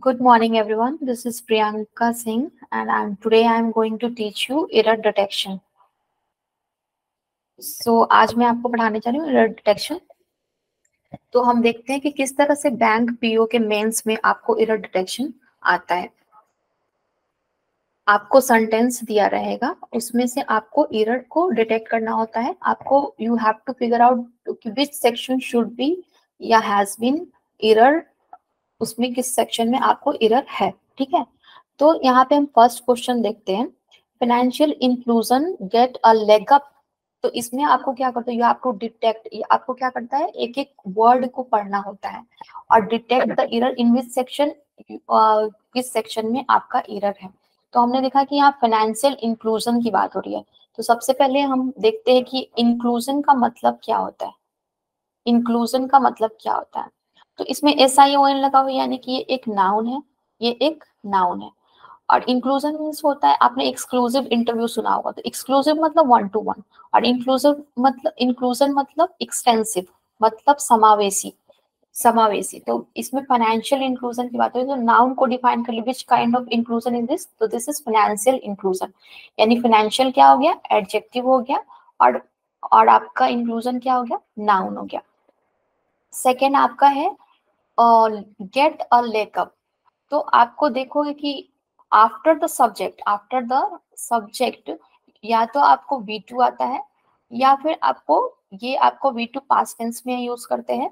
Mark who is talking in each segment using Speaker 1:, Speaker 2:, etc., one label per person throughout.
Speaker 1: Good morning, everyone. This is Priyanka Singh, and today I'm going to teach you error detection. So आज मैं आपको पढ़ाने जा रही हूँ error detection. तो हम देखते हैं कि किस तरह से बैंक पीओ के मेंस में आपको error detection आता है. आपको सेंटेंस दिया रहेगा, उसमें से आपको एरर को डिटेक्ट करना होता है. आपको you have to figure out कि विच सेक्शन शुड बी या हैज बीन एरर, उसमें किस सेक्शन में आपको एरर है. ठीक है, तो यहाँ पे हम फर्स्ट क्वेश्चन देखते हैं. Financial inclusion get a leg up. तो इसमें आपको क्या करते हो, यू हैव टू डिटेक्ट. आपको क्या करता है, एक एक वर्ड को पढ़ना होता है और detect the error in which section, किस सेक्शन में आपका एरर है. तो हमने देखा कि यहाँ फाइनेंशियल इंक्लूजन की बात हो रही है. तो सबसे पहले हम देखते हैं कि इंक्लूजन का मतलब क्या होता है. इंक्लूजन का मतलब क्या होता है, तो इसमें SION लगा हुआ, यानी कि ये एक नाउन है, ये एक नाउन है. और इंक्लूजन मीन्स होता है, आपने एक्सक्लूसिव इंटरव्यू सुना होगा, तो एक्सक्लूसिव मतलब 1 to 1 और इंक्लूजन मतलब एक्सटेंसिव, मतलब समावेशी. तो इसमें फाइनेंशियल इंक्लूजन की बात है. तो नाउन को डिफाइन कर ली, which kind of inclusion is this, तो दिस इज फाइनेंशियल इंक्लूजन. यानी फाइनेंशियल क्या हो गया, एडजेक्टिव हो गया, और आपका इंक्लूजन क्या हो गया, नाउन हो गया. सेकेंड आपका है गेट अ लेकअप. तो आपको देखोगे कि आफ्टर द सब्जेक्ट या तो आपको V2 आता है, या फिर आपको V2 पास्ट टेंस में यूज करते हैं,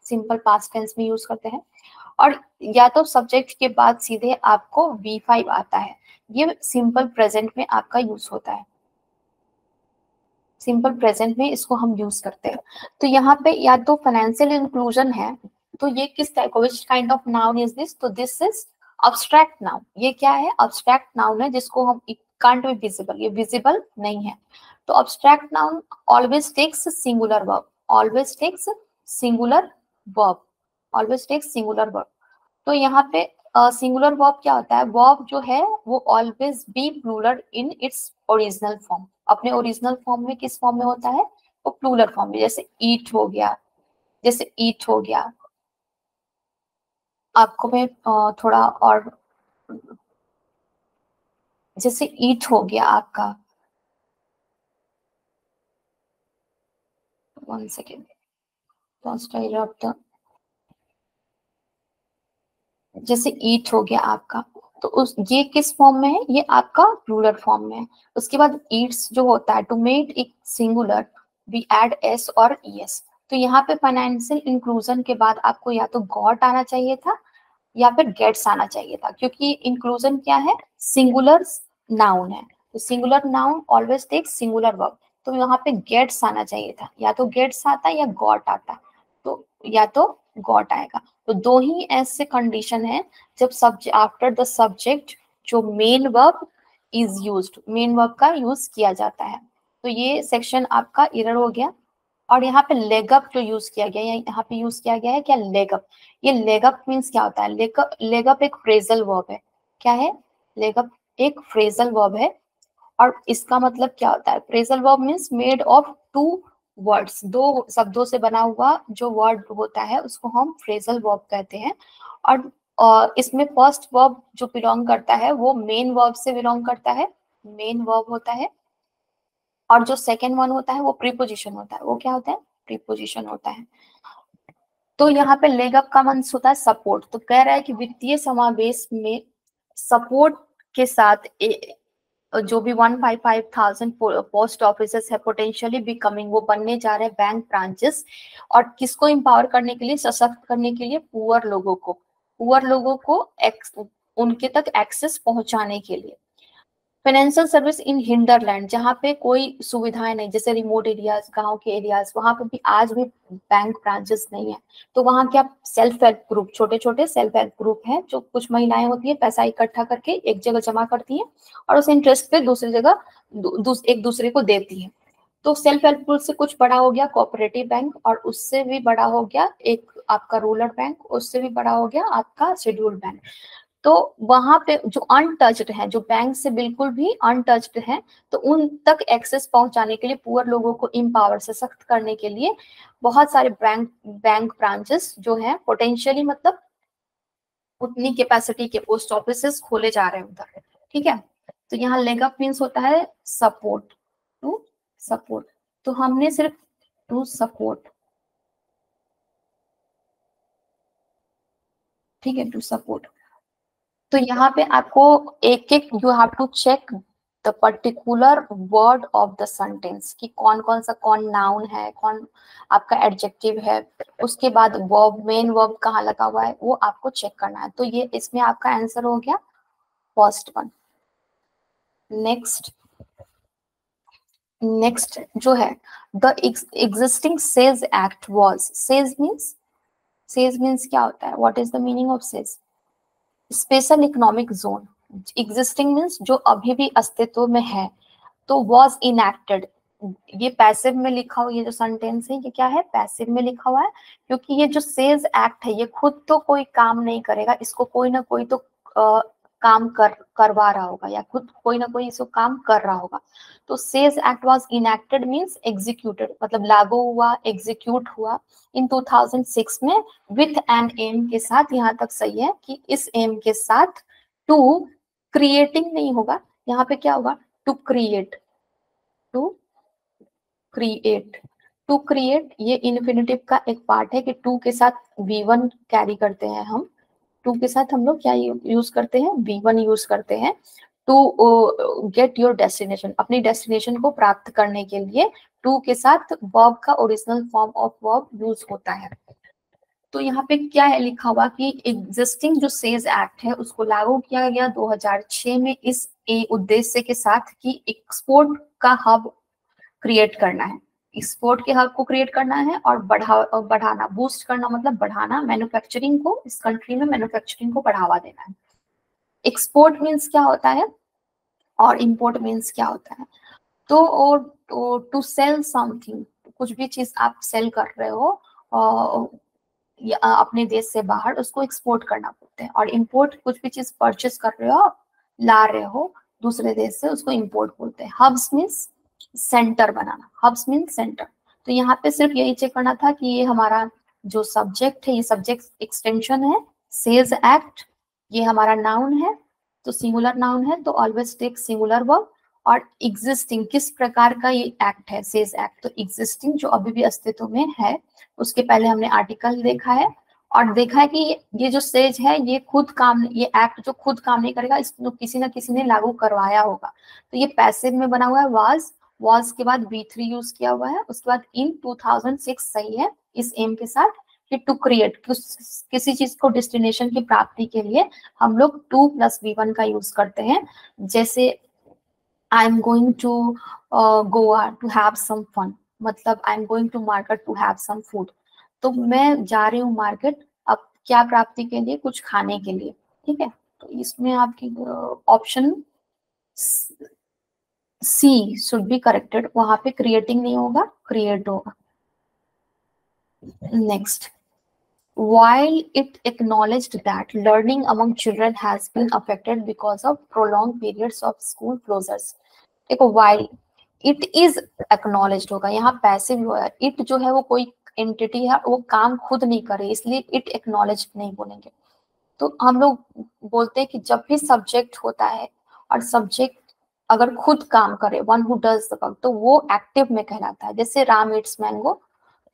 Speaker 1: सिंपल पास्ट टेंस में यूज करते हैं, और या तो सब्जेक्ट के बाद सीधे आपको V5 आता है. ये सिंपल प्रेजेंट में आपका यूज होता है. सिंपल प्रेजेंट में इसको हम यूज करते हैं. तो यहाँ पे या तो फाइनेंशियल इंक्लूजन है, तो ये किस type, which kind of noun is this, तो दिस इज अब्स्ट्रैक्ट नाउन. ये क्या है, अब्स्ट्रैक्ट नाउन है, जिसको हम कांट बी विजिबल, ये विजिबल नहीं है. तो abstract noun always takes singular verb, always takes singular verb. तो यहाँ पे सिंगुलर वर्ब क्या होता है, वर्ब जो है वो always be plural in its original form. अपने ओरिजिनल फॉर्म में किस फॉर्म में होता है, वो प्लूरल फॉर्म में. जैसे ईट हो गया. आपको मैं थोड़ा और, जैसे ईट हो गया आपका, 1 सेकेंड, जैसे ईट हो गया आपका, तो ये किस फॉर्म में है, ये आपका प्लूरल फॉर्म में है. उसके बाद ईट्स जो होता है, to make it singular we add S और ईएस. तो यहाँ पे फाइनेंशियल इंक्लूजन के बाद आपको या तो गॉट आना चाहिए था या फिर गेट्स आना चाहिए था, क्योंकि इंक्लूजन क्या है, सिंगुलर नाउन है. तो singular noun always take singular verb. तो यहाँ पे गेट्स आना चाहिए था, या तो गेट्स आता या गॉट आता. तो या तो गॉट आएगा. तो दो ही ऐसे कंडीशन है जब आफ्टर द सब्जेक्ट जो main verb is used, main verb का यूज किया जाता है. तो ये सेक्शन आपका एरर हो गया. और यहाँ पे लेगअप जो यूज किया गया है, यहाँ पे यूज किया गया है क्या, लेगअप. ये लेगअप मीन्स क्या होता है, लेगअप एक फ्रेजल वर्ब है. क्या है, लेगअप एक फ्रेजल वर्ब है. और इसका मतलब क्या होता है, phrasal verb means made of 2 words, 2 शब्दों से बना हुआ जो वर्ड होता है उसको हम फ्रेजल वर्ब कहते हैं. और इसमें फर्स्ट वर्ब जो बिलोंग करता है वो मेन वर्ब से बिलोंग करता है, मेन वर्ब होता है. और जो सेकेंड वन होता है वो प्रीपोजिशन होता है. वो क्या होता है, प्रीपोजिशन होता है. तो यहाँ पे लेगअप का मीन्स होता है सपोर्ट. तो कह रहा है कि वित्तीय समावेश में सपोर्ट के साथ जो भी 155,000 पोस्ट ऑफिस है पोटेंशियली बिकमिंग, वो बनने जा रहे हैं बैंक ब्रांचेस. और किसको एम्पावर करने के लिए, सशक्त करने के लिए, पुअर लोगों को उनके तक एक्सेस पहुंचाने के लिए. फाइनेंशियल सर्विस इन हिंडरलैंड, जहाँ पे कोई सुविधाएं नहीं, जैसे रिमोट एरियाज, गांव के एरियाज, वहां पे भी आज भी बैंक ब्रांचेस नहीं है. तो वहाँ क्या, सेल्फ हेल्प ग्रुप, छोटे छोटे सेल्फ हेल्प ग्रुप हैं, जो कुछ महिलाएं होती है, पैसा इकट्ठा करके एक जगह जमा करती हैं और उस इंटरेस्ट पे दूसरी जगह एक दूसरे को देती है. तो सेल्फ हेल्प ग्रुप से कुछ बड़ा हो गया कोऑपरेटिव बैंक, और उससे भी बड़ा हो गया एक आपका रूरल बैंक, उससे भी बड़ा हो गया आपका शेड्यूल्ड बैंक. तो वहां पे जो अनटच्ड है, जो बैंक से बिल्कुल भी अनटच्ड है, तो उन तक एक्सेस पहुंचाने के लिए, पुअर लोगों को एम्पावर, सशक्त करने के लिए बहुत सारे बैंक ब्रांचेस जो है पोटेंशियली, मतलब उतनी कैपेसिटी के पोस्ट ऑफिसेस खोले जा रहे हैं उधर, ठीक है। तो यहाँ लेग अप मीन्स होता है सपोर्ट, टू सपोर्ट, तो हमने सिर्फ टू सपोर्ट, ठीक है, टू सपोर्ट। तो यहाँ पे आपको एक एक you have to check the particular word of the sentence कि कौन कौन सा, कौन नाउन है, कौन आपका एडजेक्टिव है, उसके बाद वर्ब, मेन वर्ब कहाँ लगा हुआ है, वो आपको चेक करना है। तो ये इसमें आपका आंसर हो गया फर्स्ट वन। नेक्स्ट नेक्स्ट जो है the existing says act was, says means क्या होता है, what is the meaning of says? Special economic zone. Existing means जो अभी भी अस्तित्व में है, तो वॉज इनएक्टेड, ये पैसिव में लिखा हुआ, ये जो सेंटेंस है ये क्या है, पैसिव में लिखा हुआ है, क्योंकि ये जो सेज एक्ट है ये खुद तो कोई काम नहीं करेगा, इसको कोई ना कोई तो काम करवा रहा होगा, या खुद कोई ना कोई इसको काम कर रहा होगा। तो says act was enacted means executed, मतलब लागू हुआ, एग्जीक्यूट हुआ इन 2006 में विथ एन एम के साथ। यहाँ तक सही है कि इस एम के साथ, टू क्रिएटिंग नहीं होगा, यहाँ पे क्या होगा, to create, to create, to create ये इन्फिनिटिव का एक पार्ट है कि टू के साथ V1 कैरी करते हैं हम, टू के साथ हम लोग क्या यूज करते हैं, V1 यूज करते हैं टू गेट योर डेस्टिनेशन, अपनी डेस्टिनेशन को प्राप्त करने के लिए टू के साथ वर्ब का original form of verb use होता है। तो यहाँ पे क्या है लिखा हुआ कि एग्जिस्टिंग जो सेज एक्ट है उसको लागू किया गया 2006 में इस उद्देश्य के साथ कि एक्सपोर्ट का हब क्रिएट करना है, एक्सपोर्ट के हब को क्रिएट करना है और बढ़ाना, बूस्ट करना मतलब बढ़ाना, मैन्युफैक्चरिंग को, इस कंट्री में मैन्युफैक्चरिंग को बढ़ावा देना है। एक्सपोर्ट मीन्स क्या होता है और इंपोर्ट मीन्स क्या होता है? तो टू सेल समथिंग, कुछ भी चीज आप सेल कर रहे हो या अपने देश से बाहर, उसको एक्सपोर्ट करना बोलते हैं। और इंपोर्ट, कुछ भी चीज परचेस कर रहे हो, ला रहे हो दूसरे देश से, उसको इंपोर्ट बोलते हैं। हब्स मीन्स सेंटर बनाना, हब्स मीन्स सेंटर। तो यहाँ पे सिर्फ यही चेक करना था कि ये हमारा जो सब्जेक्ट है, ये सब्जेक्ट एक्सटेंशन है, सेज एक्ट, ये हमारा नाउन है, तो सिंगुलर नाउन है तो ऑलवेज टेक सिंगुलर वर्ब। और एग्जिस्टिंग किस प्रकार का ये एक्ट है, सेज एक्ट, तो एग्जिस्टिंग जो अभी भी अस्तित्व में है, उसके पहले हमने आर्टिकल देखा है और देखा है कि ये जो सेज है ये खुद काम, ये एक्ट जो खुद काम नहीं करेगा, इसको किसी ना किसी ने लागू करवाया होगा। तो ये पैसिव में बना हुआ है, वाज के बाद V3 यूज किया हुआ है, उसके बाद इन 2006 सही है इस एम के साथ कि टू क्रिएट, किसी चीज को डेस्टिनेशन की प्राप्ति के लिए हम लोग 2 + V1 का यूज करते हैं। जैसे I am going to Goa to have some fun, मतलब I am going to market to have some food, तो मैं जा रही हूँ मार्केट अब क्या प्राप्ति के लिए, कुछ खाने के लिए, ठीक है। तो इसमें आपकी option C should be corrected, वहां पे क्रिएटिंग नहीं होगा, क्रिएट होगा। Next, while it acknowledged that learning among children has been affected because of prolonged periods of school closures, देखो while it is acknowledged होगा, यहाँ पैसिव हुआ है, it जो है वो कोई एंटिटी है, वो काम खुद नहीं करे, इसलिए it acknowledged नहीं बोलेंगे। तो हम लोग बोलते हैं कि जब भी सब्जेक्ट होता है और सब्जेक्ट अगर खुद काम करे, one who does the work, तो वो एक्टिव में कहलाता है। जैसे राम इट्स मैंगो,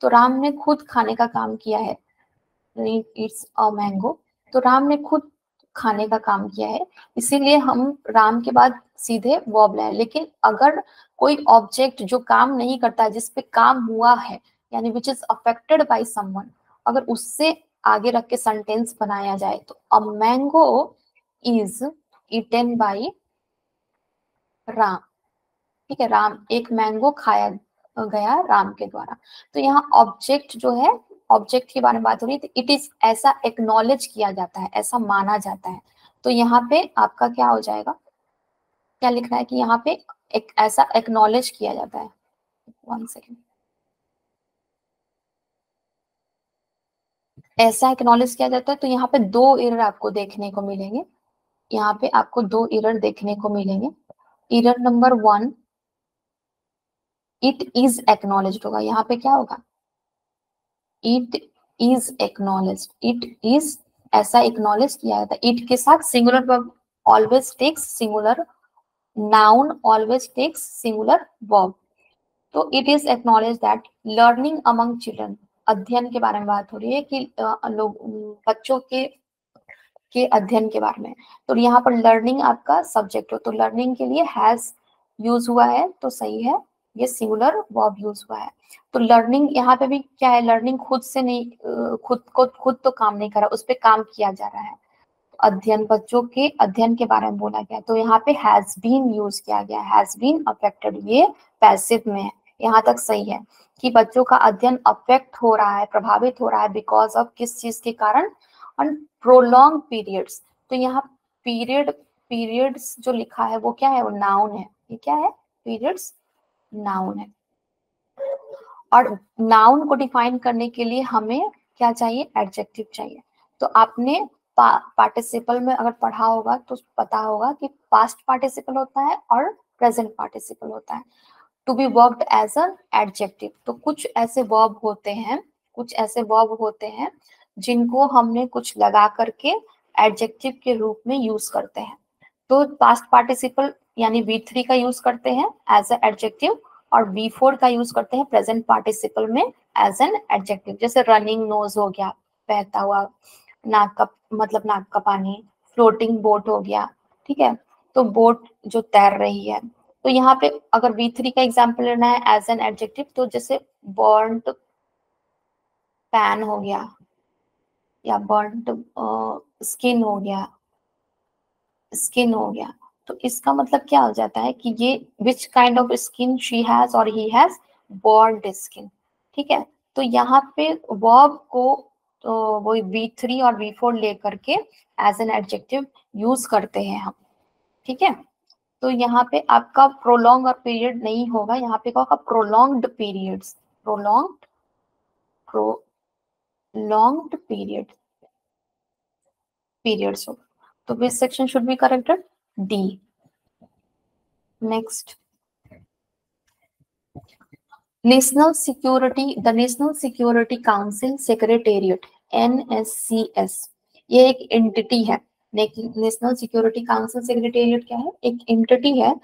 Speaker 1: तो राम ने खुद खाने का काम किया है, इट्स अ मैंगो, तो राम ने खुद खाने का काम किया है, इसीलिए हम राम के बाद सीधे वर्ब लाए। लेकिन अगर कोई ऑब्जेक्ट जो काम नहीं करता है, जिसपे काम हुआ है, यानी which is affected by someone, अगर उससे आगे रख के सेंटेंस बनाया जाए तो a mango is eaten by Ram, ठीक है, राम, एक मैंगो खाया गया राम के द्वारा। तो यहाँ ऑब्जेक्ट जो है, ऑब्जेक्ट के बारे में बात हो रही है, इट इज ऐसा एक्नॉलेज किया जाता है, ऐसा माना जाता है। तो यहाँ पे आपका क्या हो जाएगा, क्या लिखना है कि यहाँ पे एक ऐसा एक्नॉलेज किया जाता है। 1 सेकेंड, ऐसा एक्नॉलेज किया जाता है। तो यहाँ पे 2 एरर आपको देखने को मिलेंगे, यहाँ पे आपको 2 एरर देखने को मिलेंगे। Error number 1, it is acknowledged होगा, यहाँ पे क्या होगा, it is acknowledged, it is ऐसा एक्नॉलेज किया जाता है। इट के साथ singular verb always takes singular, noun always takes singular verb. तो it is acknowledge that learning among children, अध्ययन के बारे में बात हो रही है कि लोग बच्चों के अध्ययन के बारे में। तो यहाँ पर लर्निंग आपका सब्जेक्ट हो, तो लर्निंग के लिए हैज यूज हुआ है तो सही है, ये सिंगुलर वर्ब यूज हुआ है। तो लर्निंग यहाँ पे भी क्या है, लर्निंग खुद से नहीं, खुद तो काम नहीं कर रहा, उस पर काम किया जा रहा है। अध्ययन, बच्चों के अध्ययन के बारे में बोला गया, तो यहाँ पे हैज बीन यूज किया गया, हैज बीन अफेक्टेड, ये पैसिव में है, यहाँ तक सही है कि बच्चों का अध्ययन अफेक्ट हो रहा है, प्रभावित हो रहा है, बिकॉज ऑफ किस चीज के कारण, और प्रोलॉन्ग पीरियड्स। तो यहाँ पीरियड्स जो लिखा है वो क्या है, वो नाउन है, ये क्या है, पीरियड्स नाउन है। और नाउन को डिफाइन करने के लिए हमें क्या चाहिए, एडजेक्टिव चाहिए। तो आपने पार्टिसिपल में अगर पढ़ा होगा तो पता होगा कि पास्ट पार्टिसिपल होता है और प्रेजेंट पार्टिसिपल होता है। To be worked as an adjective, तो कुछ ऐसे वर्ब होते हैं जिनको हमने कुछ लगा करके एडजेक्टिव के रूप में यूज करते हैं। तो पास्ट पार्टिसिपल यानी V3 का यूज करते हैं एज ए एडजेक्टिव, और V4 का यूज करते हैं प्रेजेंट पार्टिसिपल में एज एन एडजेक्टिव। जैसे रनिंग नोज हो गया, बहता हुआ, नाक का पानी, फ्लोटिंग बोट हो गया, ठीक है, तो बोट जो तैर रही है। तो यहाँ पे अगर V3 का एग्जाम्पल लेना है एज एन एडजेक्टिव, तो जैसे बर्न्ड पैन हो गया, या बर्न्ड स्किन हो गया। तो इसका मतलब क्या हो जाता है कि ये विच kind of skin she has और ही हैज, बर्न्ड स्किन, ठीक है। तो यहाँ पे वर्ब को तो वो V3 और V4 लेकर के एज एन एडजेक्टिव यूज करते हैं हम, ठीक है। तो यहाँ पे आपका प्रोलॉन्ग और पीरियड नहीं होगा, यहाँ पे होगा प्रोलॉन्ग्ड पीरियड्स, प्रोलॉन्ग्ड periods होगा। तो which section should be corrected, D. Next, the National Security Council Secretariat, NSCS, ये एक एंटिटी है। नेशनल सिक्योरिटी काउंसिल सेक्रेटेरिएट क्या है, एक एंटिटी है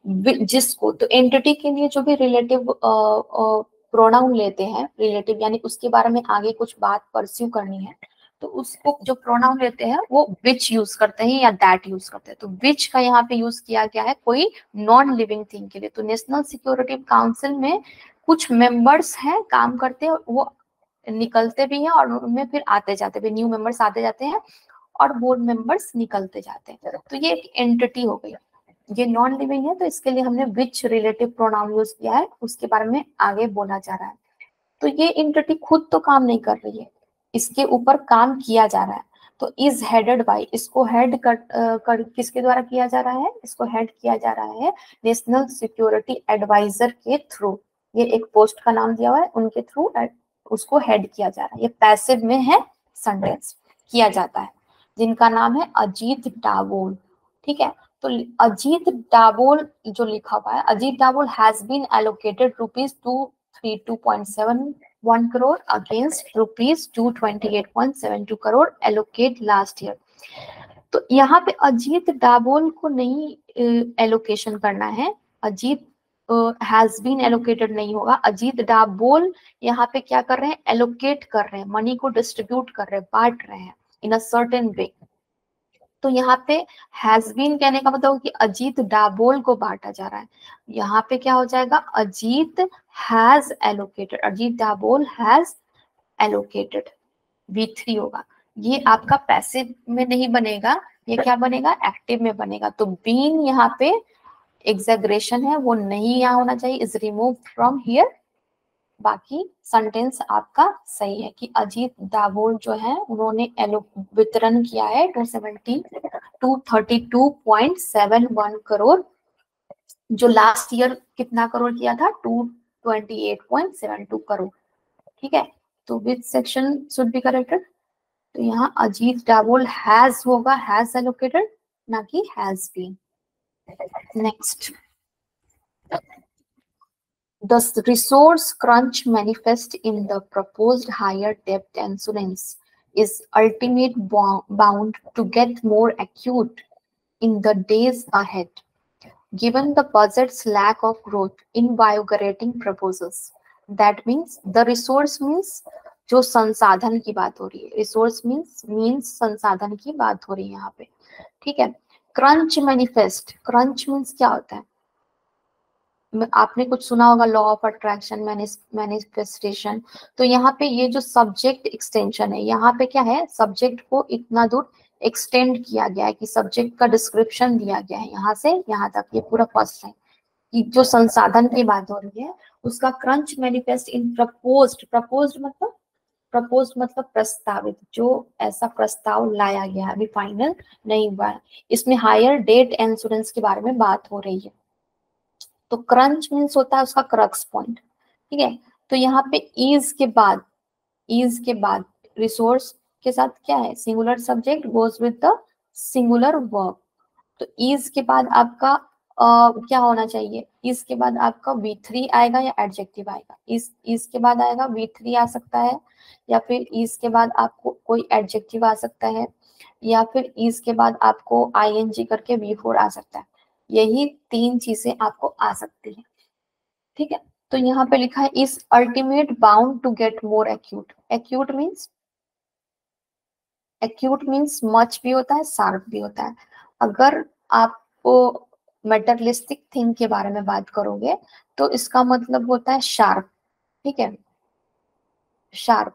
Speaker 1: जिसको, तो एंटिटी के लिए जो भी रिलेटिव प्रोनाउन लेते हैं, रिलेटिव यानी उसके बारे में आगे कुछ बात परस्यू करनी है, तो उसको जो प्रोनाउन लेते हैं वो विच यूज करते हैं या दैट यूज करते हैं। तो विच का यहाँ पे यूज किया गया है कोई नॉन लिविंग थिंग के लिए। तो नेशनल सिक्योरिटी काउंसिल में कुछ मेंबर्स हैं, काम करते हैं, वो निकलते भी हैं और उनमें फिर आते जाते भी, न्यू मेंबर्स आते जाते हैं और बोर्ड मेंबर्स निकलते जाते हैं। तो ये एक एंटिटी हो गई, ये नॉन लिविंग है, तो इसके लिए हमने विच रिलेटिव प्रोनाउन यूज किया है, उसके बारे में आगे बोला जा रहा है। तो ये एंटिटी खुद तो काम नहीं कर रही है, इसके ऊपर काम किया जा रहा है। तो इज हेडेड बाय, इसको हेड कर किसके द्वारा किया जा रहा है, इसको हेड किया जा रहा है नेशनल सिक्योरिटी एडवाइजर के थ्रू। ये एक पोस्ट का नाम दिया हुआ है, उनके थ्रू उसको हेड किया जा रहा है। ये पैसिव में है, सेंटेंस किया जाता है, जिनका नाम है अजीत डाबोल, ठीक है। तो अजीत डाबोल जो लिखा हुआ है, Ajit Dabol has been allocated ₹232.71 crore against ₹228.72 crore allocate last year। तो यहाँ पे अजीत डाबोल को नहीं एलोकेशन करना है, अजीत हैज बीन एलोकेटेड नहीं होगा, अजीत डाबोल यहाँ पे क्या कर रहे हैं, एलोकेट कर रहे हैं, मनी को डिस्ट्रीब्यूट कर रहे हैं, बांट रहे हैं इन अ सर्टेन वे। तो यहाँ पे हैज बीन कहने का मतलब कि अजीत डाबोल को बांटा जा रहा है। यहाँ पे क्या हो जाएगा, Ajit has allocated, Ajit Dabol has allocated, V3 होगा। ये आपका पैसिव में नहीं बनेगा, ये क्या बनेगा, एक्टिव में बनेगा। तो बीन यहाँ पे एग्जैगरेशन है, वो नहीं यहाँ होना चाहिए, इज रिमूव फ्रॉम हियर। बाकी सेंटेंस आपका सही है कि अजीत डाबोल जो है उन्होंने वितरण किया है 232.71 करोड़, जो लास्ट ईयर कितना करोड़ किया था, 228.72 करोड़, ठीक है। तो which section should be corrected, तो यहाँ अजीत डाबोल हैज होगा, हैज एलोकेटेड, ना कि has been. Next, the resource crunch manifest in the proposed higher debt insurance is ultimate bound to get more acute in the days ahead, given the budget's lack of growth in invigorating proposals. That means the resource means जो संसाधन की बात हो रही है, resource means संसाधन की बात हो रही है यहाँ पे, ठीक है। क्रंच मैनिफेस्ट, क्रंच मीन्स क्या होता है, आपने कुछ सुना होगा, लॉ ऑफ अट्रैक्शन, मैनिफेस्टेशन। तो यहाँ पे ये जो सब्जेक्ट एक्सटेंशन है, यहाँ पे क्या है, सब्जेक्ट को इतना दूर एक्सटेंड किया गया है कि सब्जेक्ट का डिस्क्रिप्शन दिया गया है यहाँ से यहाँ तक, ये पूरा फर्स्ट है कि जो संसाधन की बात हो रही है उसका क्रंच मैनिफेस्ट इन प्रपोज्ड, प्रपोज्ड मतलब प्रस्तावित, जो ऐसा प्रस्ताव लाया गया अभी फाइनल नहीं हुआ है, इसमें हायर डेट इंश्योरेंस के बारे में बात हो रही है। तो क्रंच मीन्स होता है उसका क्रक्स पॉइंट, ठीक है। तो यहाँ पे इज के बाद रिसोर्स के साथ क्या है, singular subject goes with the singular verb. तो इज के बाद आपका क्या होना चाहिए, इज के बाद आपका V3 आएगा या एडजेक्टिव आएगा, इज के बाद आएगा V3 आ सकता है, या फिर इज के बाद आपको कोई एडजेक्टिव आ सकता है, या फिर इज के बाद आपको ING करके V4 आ सकता है। यही तीन चीजें आपको आ सकती है, ठीक है। तो यहाँ पे लिखा है is ultimate bound to get more acute. Acute means much भी होता है, शार्प भी होता है। अगर आपको मेटरलिस्टिक थिंग के बारे में बात करोगे तो इसका मतलब होता है शार्प, ठीक है, शार्प।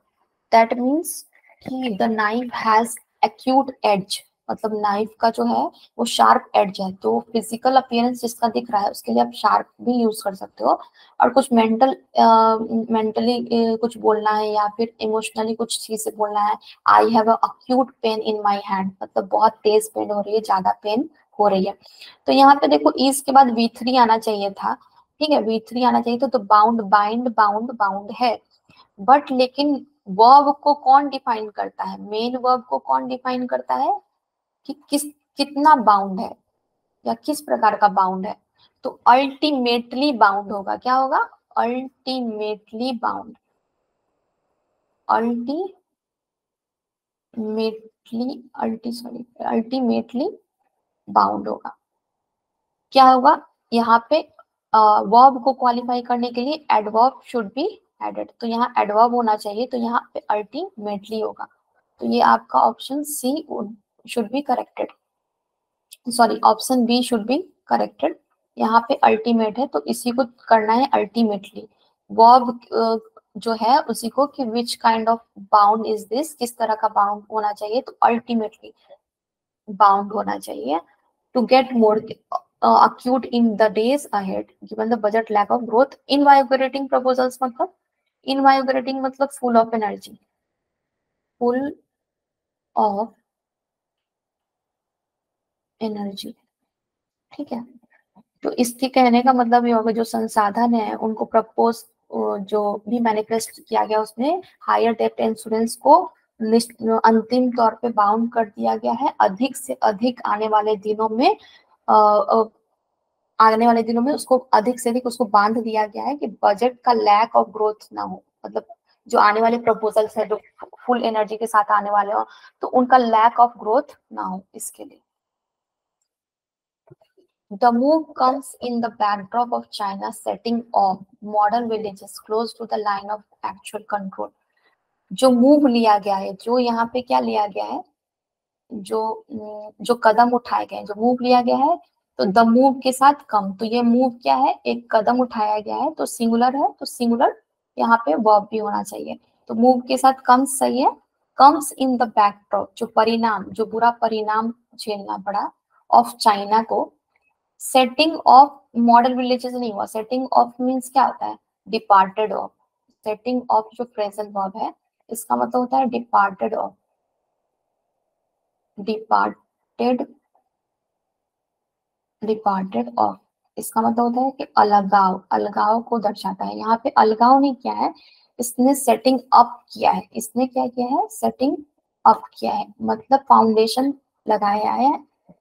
Speaker 1: दैट मीन्स कि the knife has acute edge, मतलब नाइफ का जो है वो शार्प एज है। तो फिजिकल अपीयरेंस जिसका दिख रहा है उसके लिए आप शार्प भी यूज कर सकते हो, और कुछ मेंटली कुछ बोलना है या फिर इमोशनली कुछ चीज से बोलना है, I have a acute pain in my hand, मतलब बहुत तेज पेन हो रही है, ज्यादा पेन हो रही है। तो यहाँ पे देखो इस के बाद V3 आना चाहिए था, ठीक है, V3 आना चाहिए था, तो बाउंड है, बट लेकिन वर्ब को कौन डिफाइन करता है, मेन वर्ब को कौन डिफाइन करता है कि कितना बाउंड है या किस प्रकार का बाउंड है। तो अल्टीमेटली बाउंड होगा, क्या होगा, अल्टीमेटली बाउंड, अल्टीमेटली बाउंड होगा। क्या होगा यहाँ पे, वर्ब को क्वालिफाई करने के लिए एडवर्ब शुड बी एडेड, तो यहाँ एडवर्ब होना चाहिए, तो यहाँ पे अल्टीमेटली होगा। तो ये आपका option C should be corrected, sorry option B should be corrected. यहाँ पे अल्टीमेट है तो इसी को करना है अल्टीमेटली। वर्ब जो है उसी को कि which kind of bound is this, किस तरह का बाउंड होना चाहिए, तो अल्टीमेटली बाउंड होना चाहिए। To get more acute in the days ahead given the budget lack of growth। invigorating proposals मतलब, invigorating मतलब full of energy, full of energy, ठीक है। तो इसके कहने का मतलब ये होगा जो संसाधन है उनको प्रपोज, जो भी मैनिफेस्ट किया गया उसमें हायर डेप्थ इंश्योरेंस को अंतिम तौर पे बाउंड कर दिया गया है, अधिक से अधिक आने वाले दिनों में उसको अधिक से अधिक उसको बांध दिया गया है कि बजट का लैक ऑफ ग्रोथ ना हो, मतलब जो आने वाले प्रपोजल्स है जो फुल एनर्जी के साथ आने वाले हो तो उनका लैक ऑफ ग्रोथ ना हो, इसके लिए। The move comes in the backdrop of China's setting of model villages close to the line of actual control। जो मूव लिया गया है, जो यहाँ पे क्या लिया गया है, जो कदम उठाए गए, जो मूव लिया गया है, तो द मूव के साथ कम, तो ये मूव क्या है, एक कदम उठाया गया है, तो सिंगुलर है, तो सिंगुलर यहाँ पे वर्ब भी होना चाहिए। तो मूव के साथ कम्स सही है। कम्स इन द बैकड्रॉप, जो परिणाम, जो बुरा परिणाम झेलना पड़ा ऑफ चाइना को, सेटिंग ऑफ मॉडल विलेजेस नहीं हुआ, सेटिंग ऑफ मीन्स क्या होता है, डिपार्टेड ऑफ, सेटिंग ऑफ जो प्रेजेंट वर्ब है इसका मतलब होता है डिपार्टेड ऑफ, डिपार्टेड ऑफ, इसका मतलब होता है कि अलगाव, अलगाव को दर्शाता है। यहाँ पे अलगाव नहीं किया है, इसने सेटिंग अप किया है, इसने क्या किया है, सेटिंग अप किया है, मतलब फाउंडेशन लगाया है,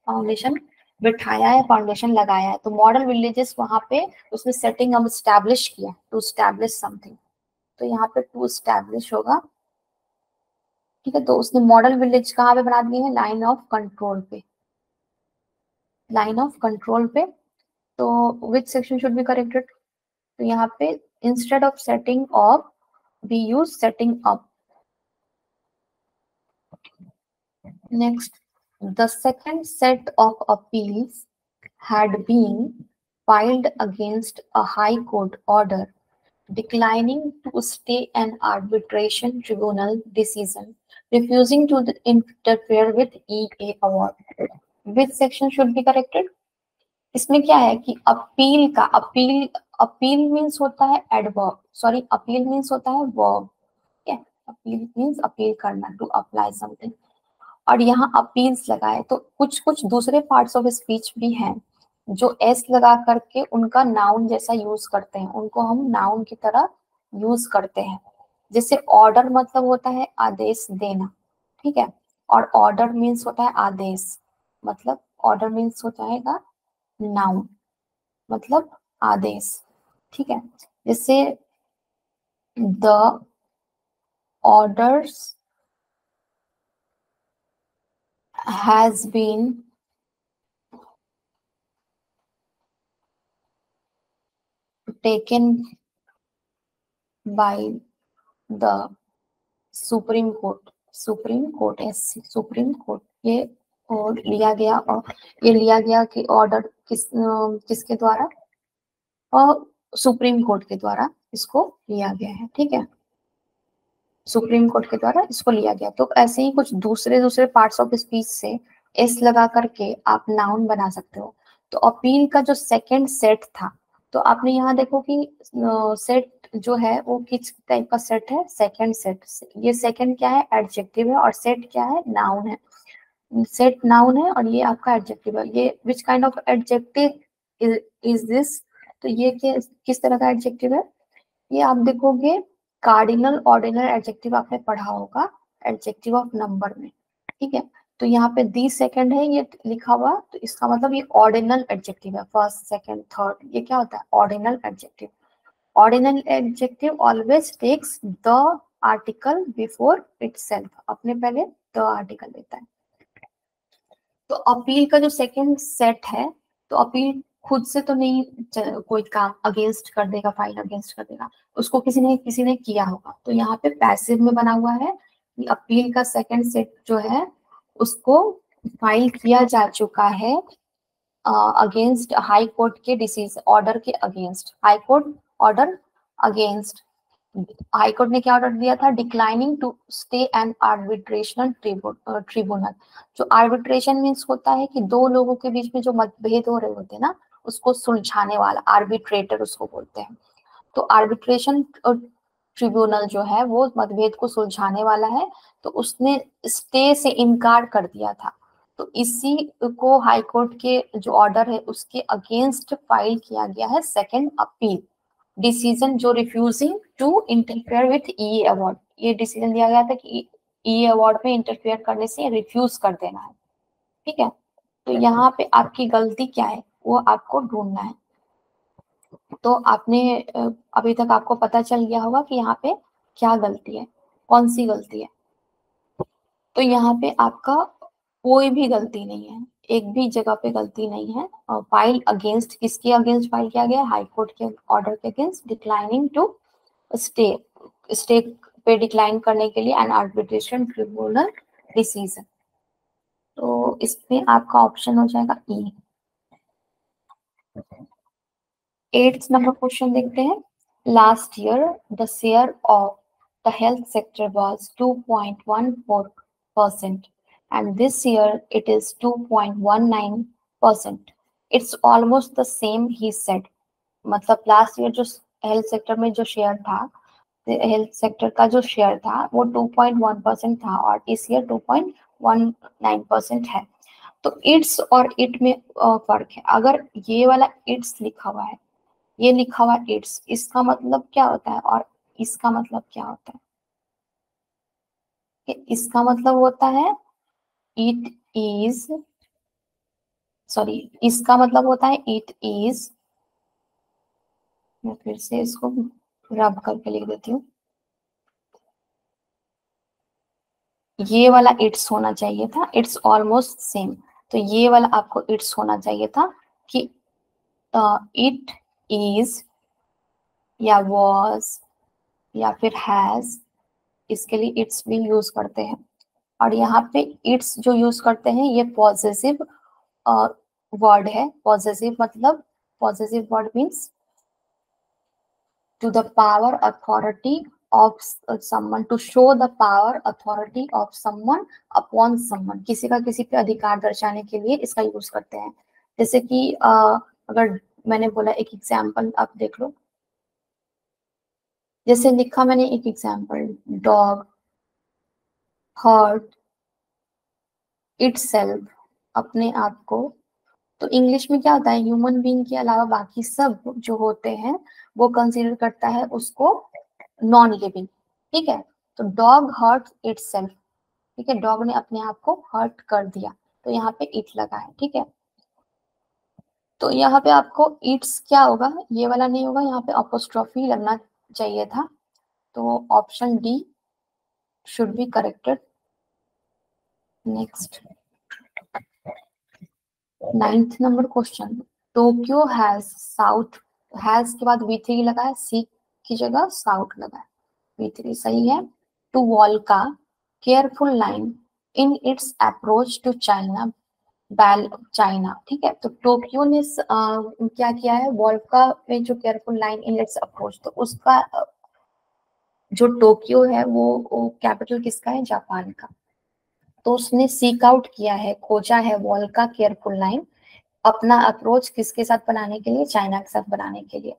Speaker 1: फाउंडेशन बिठाया है, फाउंडेशन लगाया है। तो मॉडल विलेजेस वहां पे उसने सेटिंग अप स्टैब्लिश किया, टू स्टैब्लिश समथिंग, तो यहाँ पे टू स्टैब्लिश होगा, ठीक है, तो उसने मॉडल विलेज कहाँ पे बना दिए हैं, लाइन ऑफ कंट्रोल पे, लाइन ऑफ कंट्रोल पे। तो which section should be corrected, तो यहाँ पे instead of setting of we use setting up. Next, the second set of appeals had been filed against a high court order declining to stay an arbitration tribunal decision, refusing to interfere with EA award. Which section should be corrected? इसमें क्या है कि appeal का, appeal, appeal means होता है adverb, sorry appeal means होता है verb, ठीक है, अपील मीन्स अपील करना, टू अप्लाई समथिंग, और यहाँ अपील्स लगाए। तो कुछ कुछ दूसरे पार्ट्स ऑफ स्पीच भी हैं जो एस लगा करके उनका नाउन जैसा यूज करते हैं, उनको हम नाउन की तरह यूज करते हैं। जैसे ऑर्डर मतलब होता है आदेश देना, ठीक है, और ऑर्डर मीन्स होता है आदेश, मतलब ऑर्डर मीन्स होता है नाउन, मतलब आदेश, ठीक है। जैसे the orders has been taken by the Supreme Court, Supreme Court, S Supreme Court, ये और लिया गया, और ये लिया गया कि ऑर्डर किसके द्वारा, और सुप्रीम कोर्ट के द्वारा इसको लिया गया है, ठीक है, सुप्रीम कोर्ट के द्वारा इसको लिया गया। तो ऐसे ही कुछ दूसरे दूसरे पार्ट्स ऑफ स्पीच से एस लगा करके आप नाउन बना सकते हो। तो अपील का जो सेकंड सेट था, तो आपने यहाँ देखो कि सेट जो है वो किस टाइप का सेट है, सेकंड सेट। ये सेकंड क्या है, एडजेक्टिव है, और सेट क्या है, नाउन है। सेट नाउन है और ये आपका एडजेक्टिव है। ये विच kind of adjective is this, तो ये किस तरह का एडजेक्टिव है, ये आप देखोगे कार्डिनल ऑर्डिनल एडजेक्टिव आपने पढ़ा होगा एडजेक्टिव ऑफ नंबर में, ठीक है। तो यहाँ पे दी सेकंड है ये लिखा हुआ, तो इसका मतलब ये ऑर्डिनल एडजेक्टिव है, फर्स्ट सेकंड थर्ड, ये क्या होता है, ordinal adjective. Ordinal adjective always takes the article before itself, अपने पहले द आर्टिकल लेता है। तो अपील का जो सेकंड सेट है, तो अपील खुद से तो नहीं कोई काम अगेंस्ट कर देगा, फाइल अगेंस्ट कर देगा, उसको किसी ने किया होगा। तो यहाँ पे पैसिव में बना हुआ है कि अपील का सेकंड सेट जो है उसको फाइल किया जा चुका है अगेंस्ट हाई कोर्ट के डिसीज ऑर्डर के against, high court order against. High court ने क्या ऑर्डर दिया था, declining to stay an arbitrational tribunal. जो आर्बिट्रेशन मीन्स होता है कि दो लोगों के बीच में जो मतभेद हो रहे होते हैं ना, उसको सुलझाने वाला, आर्बिट्रेटर उसको बोलते हैं। तो आर्बिट्रेशन ट्रिब्यूनल जो है वो मतभेद को सुलझाने वाला है, तो उसने स्टे से इनकार कर दिया था। तो इसी को हाई कोर्ट के जो ऑर्डर है उसके अगेंस्ट फाइल किया गया है सेकंड अपील डिसीजन, जो refusing to interfere with the award. ये डिसीजन दिया गया था कि ई अवार्ड में इंटरफेयर करने से रिफ्यूज कर देना है, ठीक है। तो यहाँ पे आपकी गलती क्या है वो आपको ढूंढना है। तो आपने अभी तक आपको पता चल गया होगा कि यहाँ पे क्या गलती है, कौन सी गलती है। तो यहाँ पे आपका कोई भी गलती नहीं है, एक भी जगह पे गलती नहीं है। फाइल अगेंस्ट, किसके अगेंस्ट फाइल किया गया, हाई कोर्ट के ऑर्डर के against, declining to stay, stay पे डिक्लाइन करने के लिए एन आर्बिट्रेशन ट्रिब्यूनल डिसीजन। तो इसमें आपका ऑप्शन हो जाएगा ई। 8th नंबर क्वेश्चन देखते हैं। Last year the share of the health sector was 2.14% and this year it is 2.19%. It's almost the same, he said. मतलब लास्ट ईयर जो हेल्थ सेक्टर में जो शेयर था, हेल्थ सेक्टर का जो शेयर था वो 2.1% था और इस ईयर 2.19% है। तो इट्स और इट में फर्क है। अगर ये वाला इट्स लिखा हुआ है, ये लिखा हुआ इट्स, इसका मतलब क्या होता है और इसका मतलब क्या होता है, कि इसका मतलब होता है इट इज, सॉरी इसका मतलब होता है इट इज, मैं फिर से इसको रब करके लिख देती हूँ, ये वाला इट्स होना चाहिए था, इट्स ऑलमोस्ट सेम। तो ये वाला आपको इट्स होना चाहिए था कि इट इज या वॉज या फिर हैज, इसके लिए इट्स भी यूज करते हैं। और यहाँ पे इट्स जो यूज करते हैं ये पॉजेसिव वर्ड है। पॉजेसिव मतलब, possessive word means to the power authority of someone, to show the power authority of someone upon someone, किसी का किसी पे अधिकार दर्शाने के लिए इसका यूज करते हैं। जैसे कि अगर मैंने बोला एक एग्जाम्पल आप देख लो, जैसे लिखा मैंने एक एग्जाम्पल, डॉग हर्ट इटसेल्फ, अपने आप को। तो इंग्लिश में क्या होता है, ह्यूमन बीइंग के अलावा बाकी सब जो होते हैं वो कंसीडर करता है उसको नॉन लिविंग। ठीक है, तो डॉग हर्ट इटसेल्फ, ठीक है, डॉग ने अपने आप को हर्ट कर दिया, तो यहाँ पे इट लगा है। ठीक है, तो यहाँ पे आपको इट्स क्या होगा, ये वाला नहीं होगा, यहाँ पे अपोस्ट्रोफी लगना चाहिए था। तो option D should be corrected. Next 9th number question, Tokyo has south, has के बाद V3 लगा है, सी की जगह साउथ लगा है, V3 सही है। To walk a careful line in its approach to China, China. ठीक है, तो टोक्यो ने क्या किया है, वॉल्का में जो careful line in its approach, तो उसका जो टोक्यो है वो कैपिटल किसका है, जापान का। तो उसने सीक आउट किया है, खोजा है वॉल्का केयरफुल लाइन अपना अप्रोच किसके साथ बनाने के लिए, चाइना के साथ बनाने के लिए।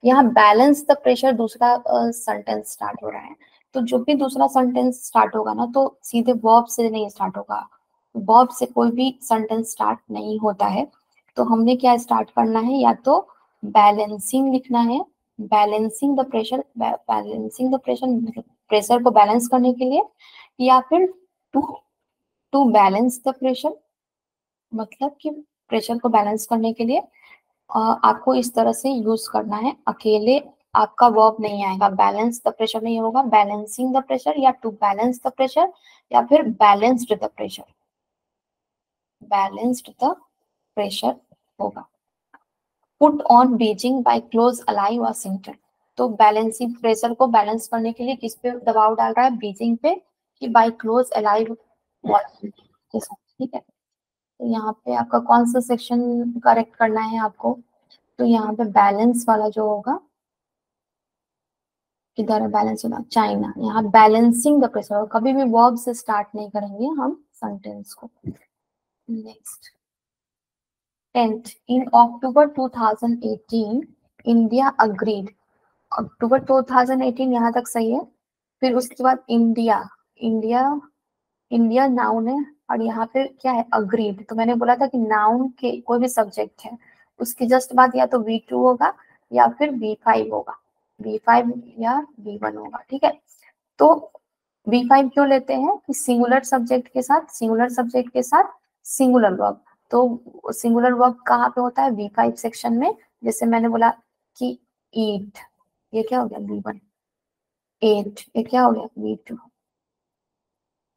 Speaker 1: यहाँ बैलेंस द प्रेशर दूसरा सेंटेंस स्टार्ट हो रहा है। तो जो भी दूसरा सेंटेंस स्टार्ट होगा ना, तो सीधे वर्ब से नहीं स्टार्ट होगा, वर्ब से कोई भी सेंटेंस स्टार्ट नहीं होता है। तो हमने क्या स्टार्ट करना है, या तो बैलेंसिंग लिखना है, balancing the pressure, balancing the pressure, pressure को बैलेंस करने के लिए, या फिर to to balance the pressure, मतलब कि प्रेशर को बैलेंस करने के लिए आपको इस तरह से यूज करना है। अकेले आपका वर्ब नहीं आएगा, बैलेंस द प्रेशर नहीं होगा, बैलेंसिंग द प्रेशर या टू बैलेंस द प्रेशर या फिर balanced the pressure, balanced the pressure होगा। Put on Beijing by close ally Washington, तो बैलेंसिंग प्रेशर को बैलेंस करने के लिए किस पे दबाव डाल रहा है, बीजिंग पे, कि बाय क्लोज अलाई वाशिंगटन के साथ। ठीक है, तो यहाँ पे आपका कौन सा सेक्शन करेक्ट करना है आपको, तो यहाँ पे बैलेंस वाला जो होगा, किधर है बैलेंस वाला, चाइना। यहाँ बैलेंसिंग द प्रेशर, और कभी भी वर्ब से स्टार्ट नहीं करेंगे हम सेंटेंस को। नेक्स्ट 10th, इन अक्टूबर 2018 इंडिया अग्रीड, अक्टूबर 2018 यहाँ तक सही है। फिर उसके बाद इंडिया, इंडिया, इंडिया नाउन है, और यहाँ पे क्या है, अग्रीड। तो मैंने बोला था कि नाउन के कोई भी सब्जेक्ट है उसके जस्ट बाद या तो V2 होगा या फिर V5 होगा, V5 या V1 होगा। ठीक है, तो V5 क्यों लेते हैं कि सिंगुलर सब्जेक्ट के साथ, सिंगुलर सब्जेक्ट के साथ सिंगुलर वर्ब, तो सिंगुलर वर्ब कहाँ पे होता है, V5 सेक्शन में। जैसे मैंने बोला कि ईट, ये क्या हो गया V1, एट ये क्या हो गया V2,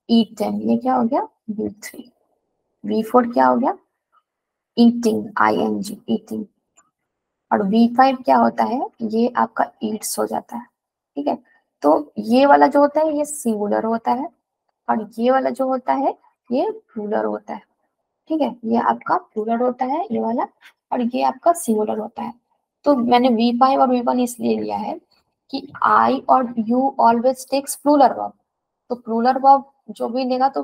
Speaker 1: ईटन ये क्या हो गया V3, V4 क्या हो गया ईटिंग, ING ईटिंग, और V5 क्या होता है, ये आपका ईट्स हो जाता है। ठीक है, तो ये वाला जो होता है ये सिंगुलर होता है, और ये वाला जो होता है ये प्लूरल होता है। ठीक है, ये आपका प्लूरल होता है ये वाला, और ये आपका सिंगुलर होता है। तो मैंने V5 और V1 इसलिए लिया है कि I और you always takes plural verb, तो प्लूरल वर्ब जो भी लेगा तो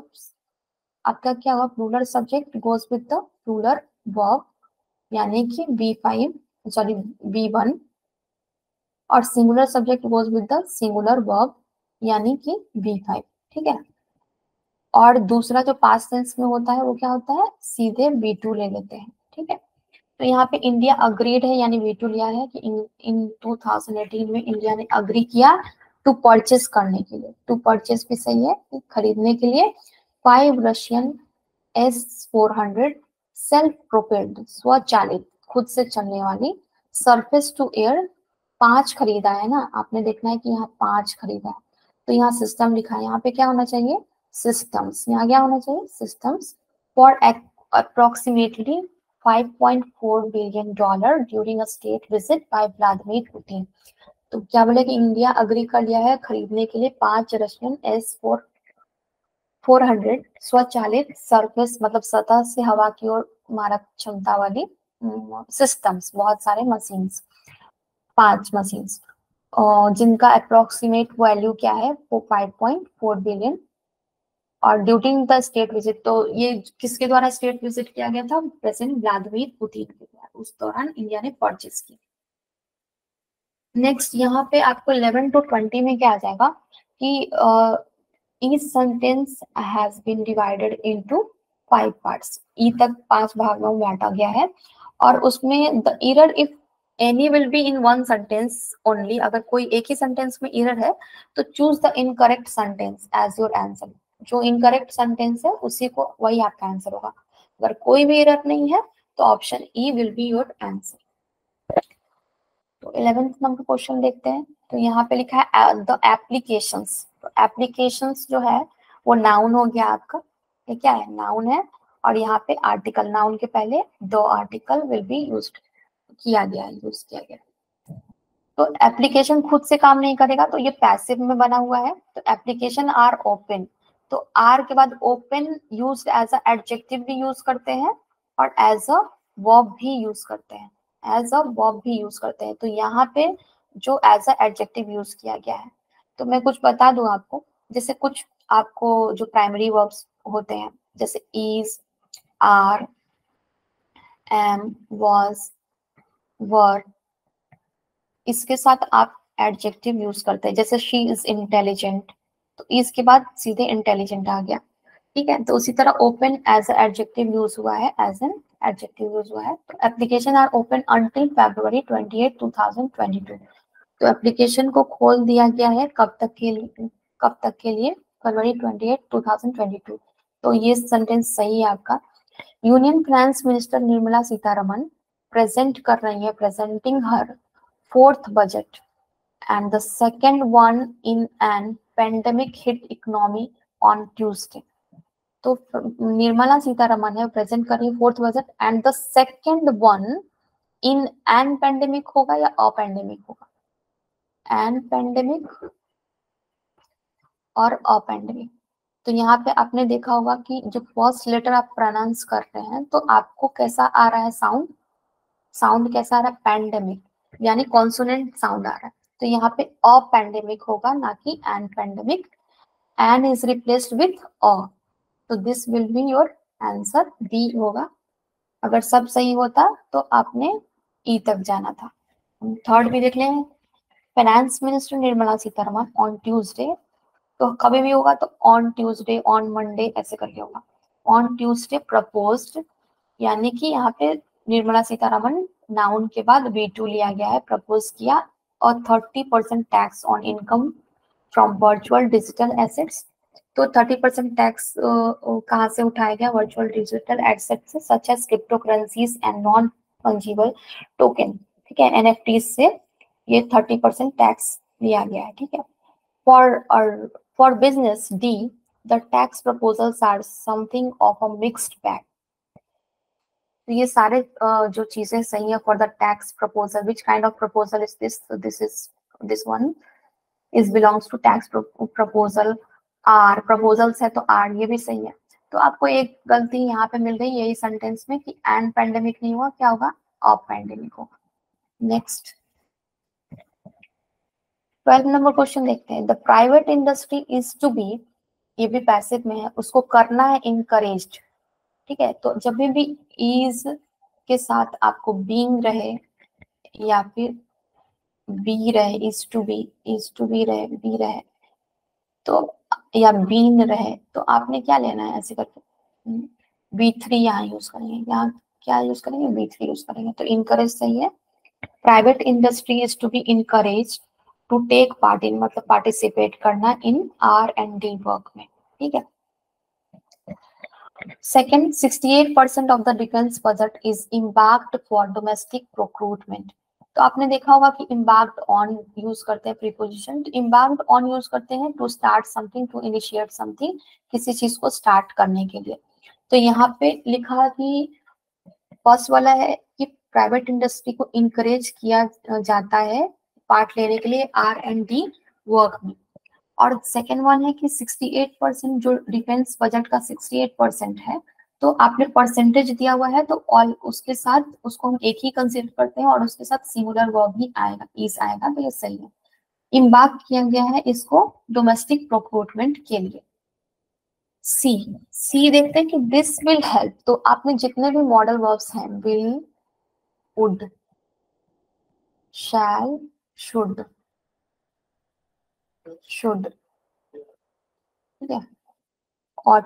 Speaker 1: आपका क्या होगा, plural subject goes with the plural verb, यानी कि V5 सॉरी V1, और singular subject goes with the singular verb यानी कि V5। ठीक है, और दूसरा जो पास्ट टेंस में होता है वो क्या होता है, सीधे V2 ले लेते हैं। ठीक है, तो यहाँ पे इंडिया अग्रीड है यानी V2 लिया है कि इन 2018 में इंडिया ने अग्री किया टू परचेस करने के लिए, टू परचेस भी सही है, खरीदने के लिए 5 रशियन S-400 सेल्फ प्रोपेल्ड, स्वचालित खुद से चलने वाली सरफेस टू एयर, 5 खरीदा है ना, आपने देखना है कि यहाँ 5 खरीदा है, तो यहाँ सिस्टम लिखा है, यहाँ पे क्या होना चाहिए, systems, यहाँ क्या होना चाहिए, systems for approximately $5.4 billion during a state visit by Vladimir Putin. तो क्या बोले कि इंडिया अग्री कर लिया है खरीदने के लिए 5 रशियन S-400 स्वचालित सरफेस मतलब सतह से हवा की ओर मारक क्षमता वाली सिस्टम्स, बहुत सारे मशीन्स, 5 मशीन्स, जिनका अप्रोक्सीमेट वैल्यू क्या है, वो 5.4 बिलियन। और ड्यूरिंग द स्टेट विजिट, तो ये किसके द्वारा स्टेट विजिट किया गया था, प्रेसिडेंट व्लादिमीर पुतिन के द्वारा, उस दौरान इंडिया ने परचेज की। नेक्स्ट यहाँ पे आपको 11 to 20 में क्या आ जाएगा कि each sentence has been divided into 5 parts, ई तक 5 भागों में बांटा गया है, और उसमें the error if any will be in one sentence only, अगर कोई एक ही सेंटेंस में error है तो choose the incorrect sentence as your answer, जो इनकरेक्ट सेंटेंस है उसी को वही आपका आंसर होगा। अगर कोई भी एरर नहीं है तो option E will be your answer. तो 11th नंबर क्वेश्चन देखते हैं। तो यहाँ पे लिखा है द एप्लीकेशंस। तो एप्लीकेशंस जो है वो नाउन हो गया आपका, ये क्या है, नाउन है, और यहाँ पे आर्टिकल, नाउन के पहले 2 आर्टिकल विल बी यूज्ड, किया गया है, यूज किया गया। तो एप्लीकेशन खुद से काम नहीं करेगा, तो ये पैसिव में बना हुआ है। तो एप्लीकेशन आर ओपन, तो आर के बाद open used as a adjective भी यूज करते हैं और एज अ वर्ब भी यूज करते हैं, एज अ वर्ब भी यूज करते हैं। तो यहाँ पे जो एज अ एडजेक्टिव यूज किया गया है, तो मैं कुछ बता दूं आपको, जैसे कुछ आपको जो प्राइमरी वर्ब्स होते हैं जैसे इज, आर, एम, वाज, वर, इसके साथ आप एडजेक्टिव यूज करते हैं, जैसे शी इज इंटेलिजेंट, तो इज के बाद सीधे इंटेलिजेंट आ गया, ठीक है। तो उसी तरह ओपन एज एडजेक्टिव यूज हुआ है, एज एन एडजेक्टिव यूज हुआ है। तो application are open until February 28, 2022। तो एप्लीकेशन को खोल दिया गया है कब तक के लिए, कब तक के लिए, February 28, 2022। तो ये सेंटेंस सही है आपका। Union finance minister Nirmala Sitharaman present कर रही है, presenting her 4th budget and the second one in an pandemic hit economy on Tuesday. तो निर्मला सीतारमन है प्रेजेंट कर रही है 4th budget and the second one in an pandemic होगा या अ पेंडेमिक होगा, एन पेंडेमिक और अ पेंडेमिक। तो यहाँ पे आपने देखा होगा कि जो फर्स्ट लेटर आप प्रोनाउंस कर रहे हैं तो आपको कैसा आ रहा है साउंड, साउंड कैसा आ रहा है, पेंडेमिक, यानी कॉन्सोनेंट साउंड आ रहा है। तो यहाँ पे अ पेंडेमिक होगा ना कि an pandemic, an is replaced with a, तो this will be your answer, B होगा। अगर सब सही होता तो आपने ई तक जाना था। थर्ड भी देख लें, finance minister Nirmala Sitharaman on Tuesday, तो कभी भी होगा तो ऑन ट्यूसडे, ऑन मंडे, ऐसे करके होगा। ऑन ट्यूसडे प्रपोज्ड, यानी कि यहाँ पे निर्मला सीतारमन नाउन के बाद V2 लिया गया है, प्रपोज किया, और 30% tax on income from virtual digital assets. तो 30% टैक्स कहाँ से उठाया गया, वर्चुअल डिजिटल एसेट्स से, such as cryptocurrencies and non fungible token, ठीक है, NFT से ये 30% टैक्स लिया गया है, ठीक है। For business D the tax proposals are something of a mixed bag. तो ये सारे जो चीजें सही है for the tax proposal, which kind of proposal is this, this is this one is belongs to tax proposal. Are proposals है तो are, ये भी सही है। तो आपको एक गलती यहाँ पे मिल गई यही सेंटेंस में कि एन पेंडेमिक नहीं हुआ, क्या होगा, ऑफ पेंडेमिक होगा। नेक्स्ट 12 नंबर क्वेश्चन देखते हैं। The private industry is to be, ये भी पैसिव में है, उसको करना है इनकरेज्ड, ठीक है। तो जब भी इज के साथ आपको बीइंग रहे या फिर बी रहे, इज टू बी रहे, बी रहे, तो या बीन रहे, तो आपने क्या लेना है, ऐसे करके B3 यहाँ यूज करेंगे, यहाँ क्या यूज करेंगे, B3 यूज करेंगे। तो इनकरेज सही है। Private industry is to be encourage to take part in, मतलब पार्टिसिपेट करना इन R&D वर्क में, ठीक है। Second, 68% of the defense budget is earmarked for domestic procurement. तो आपने देखा होगा कि embarked on यूज करते हैं प्रीपोजिशन, तो embarked on यूज करते हैं to start something, to initiate something, किसी चीज को स्टार्ट करने के लिए। तो यहाँ पे लिखा कि फर्स्ट वाला है कि प्राइवेट इंडस्ट्री को इंकरेज किया जाता है पार्ट लेने के लिए R&D वर्क में। और सेकेंड वन है कि 68% जो डिफेंस बजट का 68% है, तो आपने परसेंटेज दिया हुआ है तो ऑल उसके साथ उसको हम एक ही कंसीडर करते हैं और उसके साथ सिंगुलर वर्ब ही आएगा, इज आएगा, तो ये सही है। इम्बार्क किया गया है इसको डोमेस्टिक प्रोक्योरमेंट के लिए। सी देखते हैं कि दिस विल हेल्प, तो आपने जितने भी मॉडल वर्ब्स हैं विल, वुड, शैल, शुड, ठीक है, ought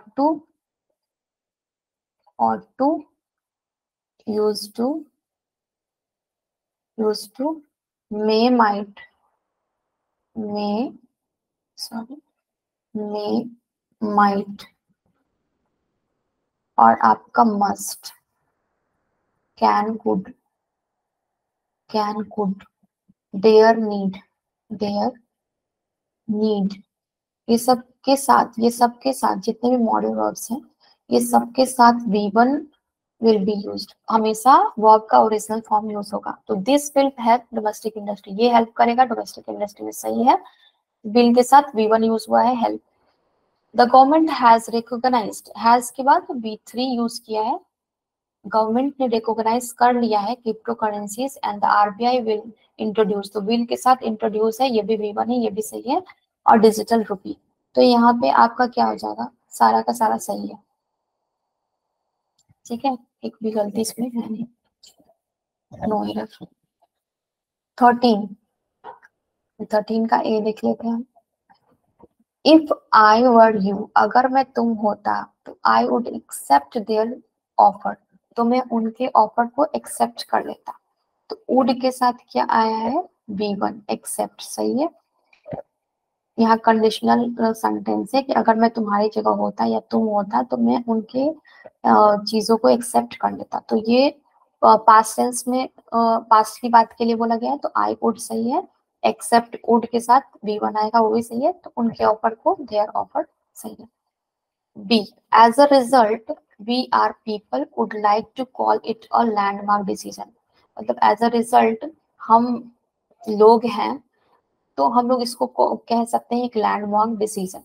Speaker 1: to, used to, may, might, और आपका must, can, could, dare, need, ये सब के साथ जितने भी मॉडल वर्ब्स हैं ये सब के साथ V1 विल बी यूज्ड, हमेशा वर्ब का ओरिजिनल फॉर्म यूज होगा। तो this will help domestic industry, ये हेल्प करेगा डोमेस्टिक इंडस्ट्री में, सही है। विल के साथ V1 यूज हुआ है, help. The government has recognised, has के बाद V3 यूज किया है, गवर्नमेंट ने रिकॉग्नाइज कर लिया है crypto currencies and the RBI will introduce, तो विल के साथ इंट्रोड्यूस है, ये भी V1 है, ये भी सही है। और डिजिटल रुपी, तो यहाँ पे आपका क्या हो जाएगा, सारा का सारा सही है, ठीक है, एक भी गलती इसमें है नहीं, नो एरर। 13 का ए देख लेते हैं। इफ आई वर यू, अगर मैं तुम होता तो I would accept their offer, तो मैं उनके ऑफर को एक्सेप्ट कर लेता। तो वुड के साथ क्या आया है, V1, एक्सेप्ट, सही है। यहाँ कंडीशनल सेंटेंस है कि अगर मैं तुम्हारी जगह होता या तुम होता तो मैं उनके चीजों को एक्सेप्ट कर लेता, तो ये पास्ट टेंस में पास्ट की बात के लिए बोला गया है, तो आई वुड सही है। एक्सेप्ट वुड के साथ V1 आएगा, वो भी सही है, तो उनके ऑफर को देयर ऑफर सही है। B, as a result we are people would like to call it a landmark decision, मतलब एज अ रिजल्ट हम लोग हैं तो हम लोग इसको कह सकते हैं एक लैंडमार्क डिसीजन,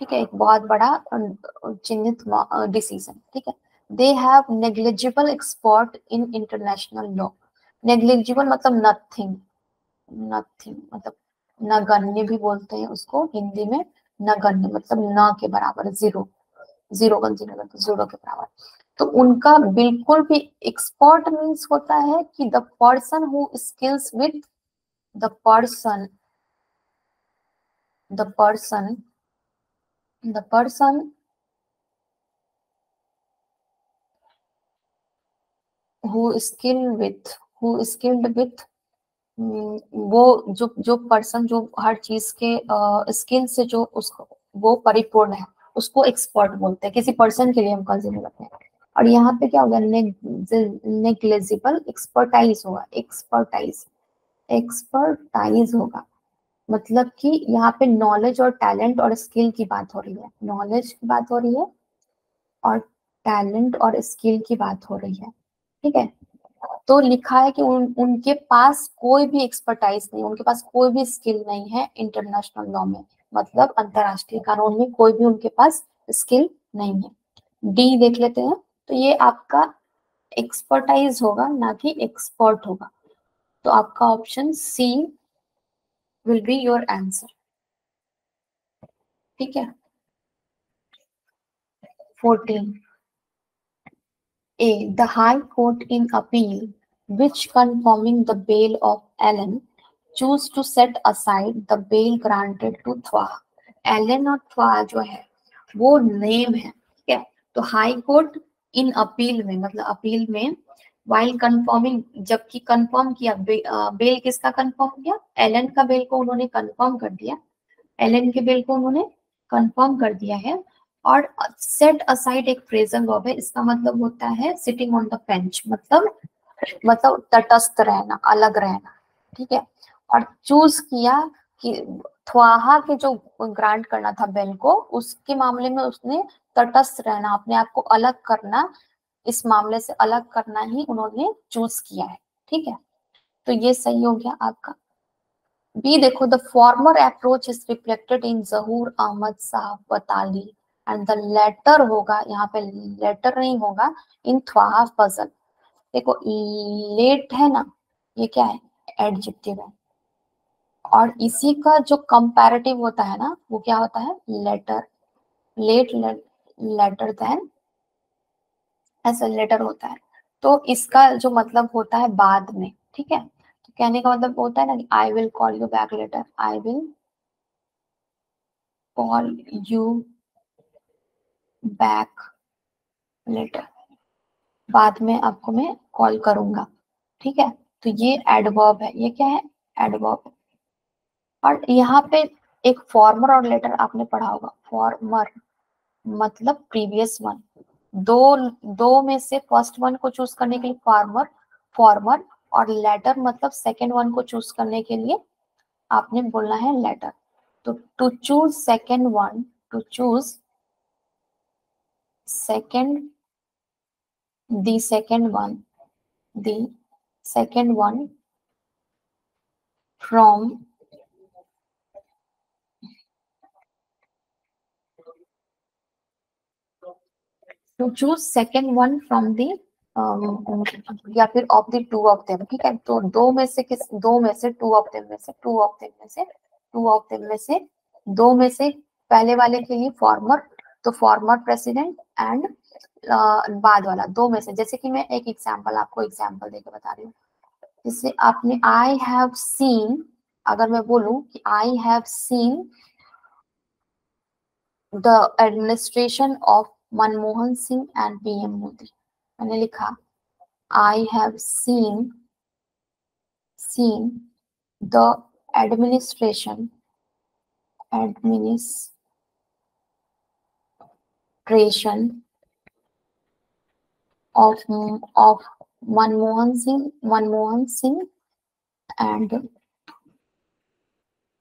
Speaker 1: ठीक है, एक बहुत बड़ा चिन्हित डिसीजन, ठीक है। They have negligible expert in international law, negligible मतलब नथिंग मतलब नगण्य भी बोलते हैं उसको हिंदी में, नगण्य मतलब न के बराबर, जीरो के बराबर। तो उनका बिल्कुल भी, एक्सपर्ट मीन्स होता है कि the person who skills with the person who skilled with वो जो पर्सन जो हर चीज के स्किल से जो उसको वो परिपूर्ण है उसको एक्सपर्ट बोलते हैं, किसी पर्सन के लिए हम कंसीडर करते हैं। और यहाँ पे क्या होगा, नेग्लिजिबल, एक्सपर्टाइज होगा, एक्सपर्टाइज होगा, मतलब कि यहाँ पे नॉलेज और टैलेंट और स्किल की बात हो रही है, नॉलेज की बात हो रही है और टैलेंट और स्किल की बात हो रही है, ठीक है। तो लिखा है कि उनके पास कोई भी एक्सपर्टाइज नहीं, उनके पास कोई भी स्किल नहीं है इंटरनेशनल लॉ में, मतलब अंतरराष्ट्रीय कानून में कोई भी उनके पास स्किल नहीं है। डी देख लेते हैं, तो ये आपका एक्सपर्टाइज होगा ना कि एक्सपर्ट होगा, तो आपका option C will be your answer, ठीक है। 14 A, the High Court in appeal, which confirming the bail of Allen, choose to set aside the bail granted to Thwa. Allen और Thwa जो है वो नेम है, ठीक है। तो हाई कोर्ट इन अपील में, मतलब अपील में, while confirming, जबकि कंफर्म किया, बेल किसका कंफर्म किया, एलन का बेल को उन्होंने कंफर्म कर दिया, एलन के बेल को उन्होंने कंफर्म कर दिया है। और सेट असाइड एक फ्रेजल वर्ब है, इसका मतलब होता है सिटिंग ऑन द बेंच, मतलब मतलब तटस्थ रहना, अलग रहना, ठीक है। और चूज किया कि थ्वाहा के जो ग्रांट करना था बेन को, उसके मामले में उसने तटस्थ रहना, अपने आप को अलग करना, इस मामले से अलग करना ही उन्होंने चूज किया है, ठीक है। तो ये सही हो गया आपका। बी देखो, the former approach is reflected in Zahoor Ahmad Sahab Batali and the letter होगा, यहाँ पे लेटर नहीं होगा, इन थ्वाहा फजल। देखो लेट है ना, ये क्या है, एडजेक्टिव है, और इसी का जो कंपैरेटिव होता है ना, वो क्या होता है, लेटर। लेट, लेटर देन, ऐसा लेटर होता है। तो इसका जो मतलब होता है बाद में, ठीक है। तो कहने का मतलब होता है ना कि I will call you back later, I will call you back later, बाद में आपको मैं कॉल करूंगा, ठीक है। तो ये एडवर्ब है, ये क्या है, एडवर्ब। और यहाँ पे एक फॉर्मर और लेटर आपने पढ़ा होगा, फॉर्मर मतलब प्रीवियस वन, दो दो में से फर्स्ट वन को चूज करने के लिए फॉर्मर, फॉर्मर, और लेटर मतलब सेकेंड वन को चूज करने के लिए आपने बोलना है लेटर। तो to choose second one, to choose second, the second one, the second one from, to choose second one from the, या फिर of the two of them, ठीक है। तो दो में से किस, दो में से, टू ऑफ देम में से, टू ऑफ देम में से, टू ऑफ देम में से, दो में से पहले वाले के लिए फॉर्मर, तो फॉर्मर प्रेसिडेंट, एंड बाद वाला दो में से। जैसे कि मैं एक एग्जांपल आपको एग्जांपल देके बता रही हूँ, जैसे आपने आई हैव सीन, अगर मैं बोलूं कि I have seen the administration of Manmohan Singh and PM Modi, मैंने लिखा I have seen the administration of Manmohan Singh and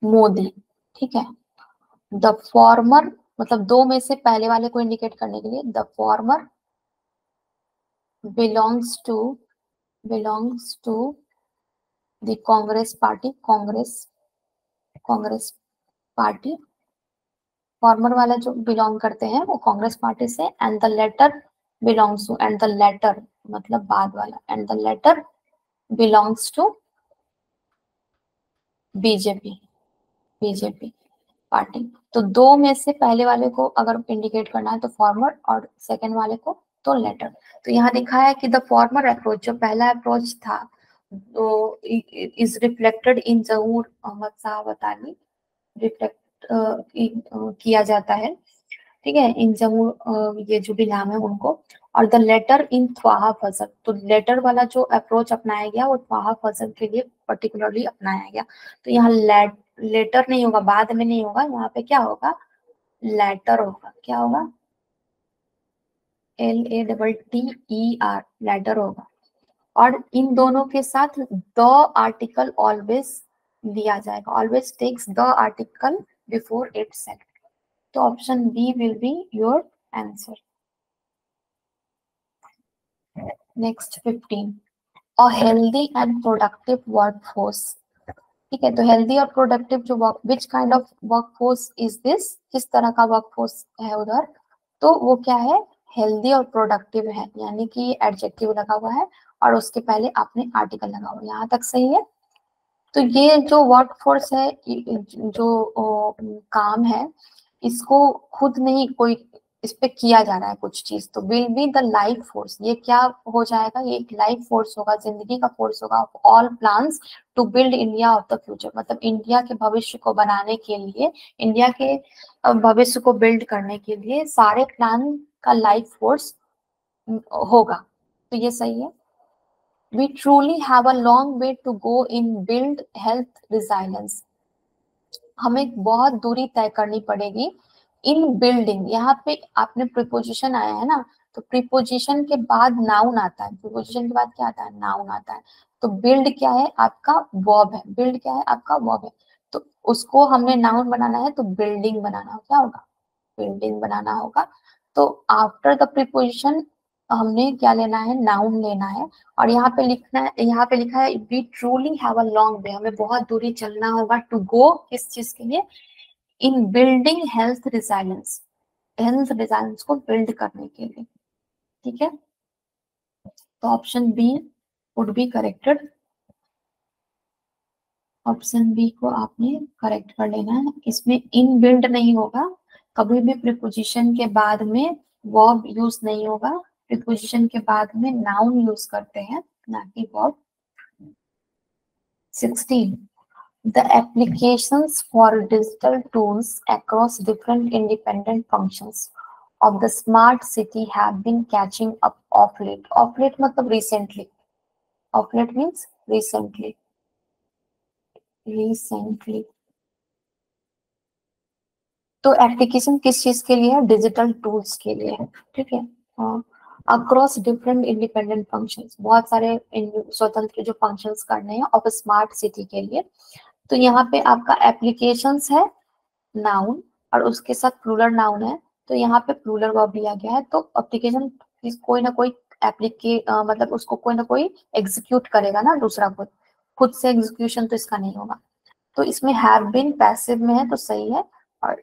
Speaker 1: Modi, ठीक है। द फॉर्मर मतलब दो में से पहले वाले को इंडिकेट करने के लिए, the former belongs to the Congress party, Congress party, former वाला जो बिलोंग करते हैं वो कांग्रेस पार्टी से, and the latter belongs to, and the latter मतलब बाद वाला, and the latter belongs to BJP, BJP party. तो दो में से पहले वाले को अगर इंडिकेट करना है तो फॉर्मर, और सेकंड वाले को तो लेटर। तो यहाँ दिखा है कि द फॉर्मर अप्रोच, जो पहला अप्रोच था, तो is reflected in Zahoor Ahmad साहब बतानी, रिफ्लेक्ट किया जाता है, ठीक है, इन जमू ये जो भी नाम है उनको। और द लेटर इन थ्वाहा फजल, तो लेटर वाला जो अप्रोच अपनाया गया वो थ्वाहा फजल के लिए पर्टिकुलरली अपनाया गया। तो यहाँ लेटर नहीं होगा, बाद में नहीं होगा, यहाँ पे क्या होगा, लेटर होगा, क्या होगा, LATTER, लेटर होगा। और इन दोनों के साथ द आर्टिकल ऑलवेज दिया जाएगा, always takes the article before its. तो option B will be your answer. Next 15, a healthy and productive workforce, ठीक है। तो हेल्दी और प्रोडक्टिव जो work, which kind of workforce is this, किस तरह का वर्कफोर्स है उधर, तो वो क्या है, हेल्दी और प्रोडक्टिव है, यानी कि एडजेक्टिव लगा हुआ है और उसके पहले आपने आर्टिकल लगा हुआ है, यहाँ तक सही है। तो ये जो वर्कफोर्स है, जो काम है, इसको खुद नहीं कोई इस पे किया जा रहा है कुछ चीज, तो will be the life force, ये क्या हो जाएगा, ये एक लाइफ फोर्स होगा, जिंदगी का फोर्स होगा, of all plans to build India of the future, मतलब इंडिया के भविष्य को बनाने के लिए, इंडिया के भविष्य को बिल्ड करने के लिए सारे प्लान का लाइफ फोर्स होगा। तो ये सही है। We truly have a long way to go in build health resilience. हमें बहुत दूरी तय करनी पड़ेगी इन बिल्डिंग, यहाँ पे आपने प्रिपोजिशन आया है ना, तो प्रीपोजिशन के बाद नाउन आता है, प्रीपोजिशन के बाद क्या आता है, नाउन आता है। तो बिल्ड क्या है आपका, वर्ब है, बिल्ड क्या है आपका, वर्ब है। तो उसको हमने नाउन बनाना है तो बिल्डिंग बनाना हो, क्या होगा, बिल्डिंग बनाना होगा। तो आफ्टर द प्रीपोजिशन हमने क्या लेना है, नाउन लेना है। और यहाँ पे लिखना है, यहाँ पे लिखा है we truly have a long way, हमें बहुत दूरी चलना होगा, टू गो किस चीज के लिए, in building health resilience, health resilience को बिल्ड करने के लिए। ठीक है, तो option B would be corrected, option B को आपने करेक्ट कर लेना है। इसमें इन बिल्ड नहीं होगा, कभी भी प्रीपोजिशन के बाद में वर्ब यूज नहीं होगा, प्रीपोजिशन के बाद में नाउन यूज करते हैं, ना कि verb. 16, the applications for digital tools across different independent functions of the smart city have been catching up of late. Of late मतलब recently. Of late means recently. Recently. तो application किस चीज के लिए है, डिजिटल टूल्स के लिए है। ठीक है, अक्रॉस डिफरेंट इंडिपेंडेंट फंक्शंस, बहुत सारे स्वतंत्र जो फंक्शंस करने हैं ऑफ स्मार्ट सिटी के लिए। तो यहाँ पे आपका एप्लीकेशंस है नाउन और उसके साथ प्लूरल नाउन है, तो यहाँ पे प्लूरल वर्ब लिया गया है। तो एप्लीकेशन कोई ना कोई मतलब उसको कोई ना कोई एग्जीक्यूट करेगा ना, दूसरा खुद से एग्जीक्यूशन तो इसका नहीं होगा। तो इसमें हैव बीन पैसिव में है तो सही है। और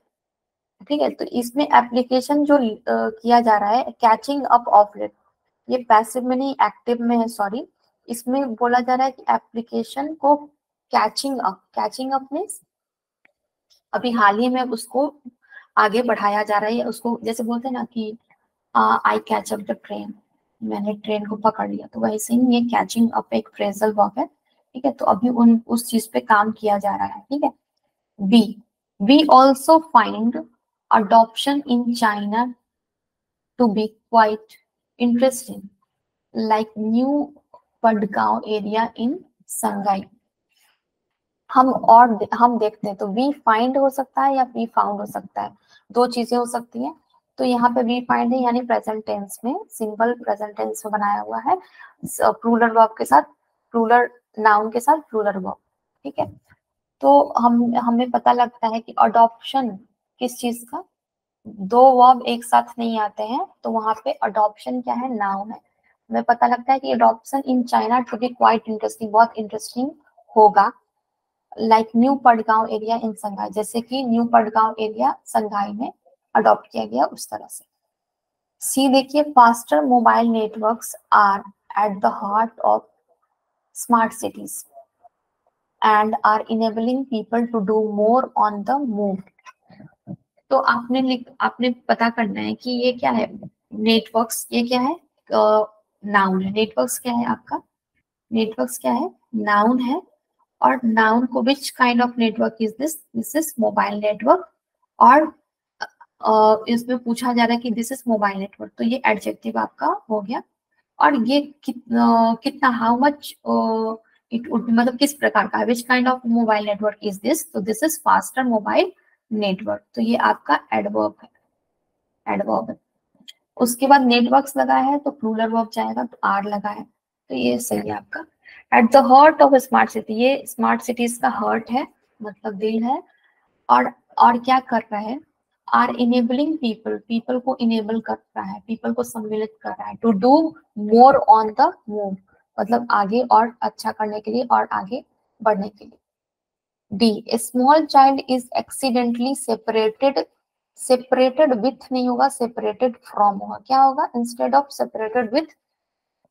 Speaker 1: ठीक है, तो इसमें एप्लीकेशन जो किया जा रहा है कैचिंग अप ऑफ लेट, ये पैसिव में नहीं एक्टिव में है, सॉरी। इसमें बोला जा रहा है कि एप्लीकेशन को कैचिंग अप मीन्स अभी हाल ही में उसको आगे बढ़ाया जा रहा है, उसको जैसे बोलते हैं ना कि I catch up the train, मैंने ट्रेन को पकड़ लिया, तो वैसे ही ये कैचिंग अप एक फ्रेजल वर्ब है। ठीक है, तो अभी उस चीज पे काम किया जा रहा है। ठीक है, B, we also find adoption in China to be quite interesting, like New Padgaon area in Shanghai. हम देखते हैं, तो वी फाइंड हो सकता है या वी फाउंड हो सकता है, दो चीजें हो सकती हैं। तो यहाँ पे वी फाइंड है यानी प्रेजेंट टेंस में, सिंपल प्रेजेंट टेंस में बनाया हुआ है, प्लूरल वर्ब के साथ, प्लूरल नाउन के साथ प्लूरल वर्ब। ठीक है, तो हमें पता लगता है कि अडॉप्शन किस चीज का, दो वर्ब एक साथ नहीं आते हैं, तो वहां पे अडॉप्शन क्या है, नाउन है। हमें पता लगता है कि adoption in China to be quite interesting, बहुत इंटरेस्टिंग होगा, like new Pudong area in Shanghai, जैसे कि न्यू पड़गांव एरिया संघाई में अडॉप्ट किया गया उस तरह से। सी देखिए, faster mobile networks are at the heart of smart cities and are enabling people to do more on the move. तो आपने पता करना है कि ये क्या है, नेटवर्क्स, ये क्या है, नाउन है। नेटवर्क्स क्या है आपका, नेटवर्क्स क्या है, नाउन है। और नाउन को विच kind of network is this, this is mobile network. और इसमें पूछा जा रहा है कि दिस इज मोबाइल नेटवर्क, तो ये एडजेक्टिव आपका हो गया। और ये कितना हाउ मच इट वुड, मतलब किस प्रकार का, which kind of mobile network is this, तो this is faster mobile network, तो ये आपका एडवर्ब है, एडवर्ब है। उसके बाद नेटवर्क्स लगा है तो प्लूरल वर्ब जाएगा, तो आर लगा है, तो ये सही है आपका। At the heart of smart city, ये स्मार्ट सिटीज का हार्ट है, मतलब दिल है। और क्या कर रहा है, आर इनेबलिंग पीपल, पीपल को इनेबल कर रहा है, पीपल को सम्मिलित कर रहा है, to do more on the move, मतलब आगे और अच्छा करने के लिए और आगे बढ़ने के लिए। D, A small child is accidentally separated with नहीं होगा, सेपरेटेड फ्रॉम होगा, क्या होगा, इंस्टेड ऑफ सेपरेटेड विथ,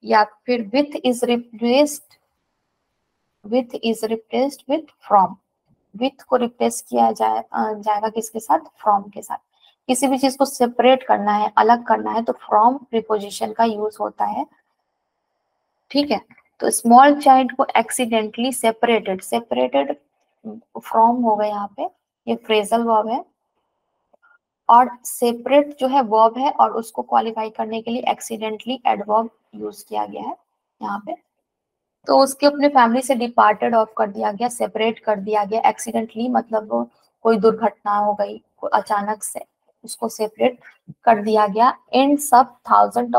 Speaker 1: या फिर with is replaced with from, with को रिप्लेस किया जाएगा किसके साथ, फ्रॉम के साथ। किसी भी चीज को सेपरेट करना है, अलग करना है, तो फ्रॉम प्रीपोजिशन का यूज होता है। ठीक है, तो स्मॉल चाइल्ड को एक्सीडेंटली सेपरेटेड फ्रॉम हो गया यहाँ पे, ये फ्रेजल वर्ब है। और सेपरेट जो है वर्ब है, और उसको क्वालिफाई करने के लिए एक्सीडेंटली एडवर्ब यूज किया गया है यहाँ पे। तो उसके अपने फैमिली से डिपार्टेड ऑफ कर दिया गया, सेपरेट कर दिया गया। एक्सीडेंटली मतलब कोई दुर्घटना हो गई अचानक से, उसको सेपरेट कर दिया गया। इन सब 1000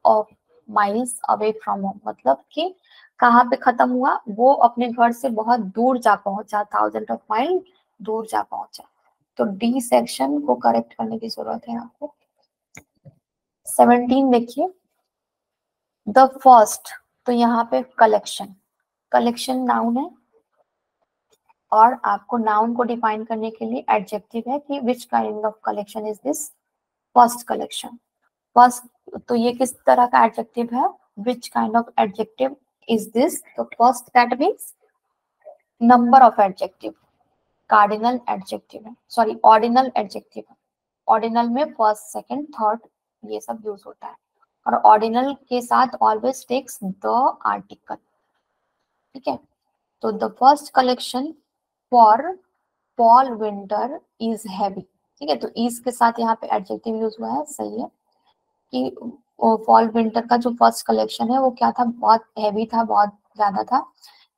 Speaker 1: of miles away from home, मतलब कि कहाँ पे खत्म हुआ, वो अपने घर से बहुत दूर जा पहुंचा, 1000 ऑफ माइल दूर जा पहुंचा। तो डी सेक्शन को करेक्ट करने की जरूरत है आपको। 17 देखिए, द फर्स्ट, तो यहाँ पे कलेक्शन, कलेक्शन नाउन है और आपको नाउन को डिफाइन करने के लिए एडजेक्टिव है कि which kind of collection is this, first collection. First, तो ये किस तरह का एडजेक्टिव है, which kind of adjective is this, तो first that means number of adjective, cardinal adjective है, सॉरी ऑर्डिनल एडजेक्टिव है। ऑर्डिनल में फर्स्ट सेकंड थर्ड ये सब यूज होता है, और ऑर्डिनल के साथ ऑलवेज टेक्स द आर्टिकल, ठीक है। तो the first collection for fall winter is heavy, ठीक है। तो इज के साथ यहाँ पे एडजेक्टिव यूज हुआ है, सही है कि फॉल विंटर का जो फर्स्ट कलेक्शन है वो क्या था, बहुत हैवी था, बहुत ज्यादा था।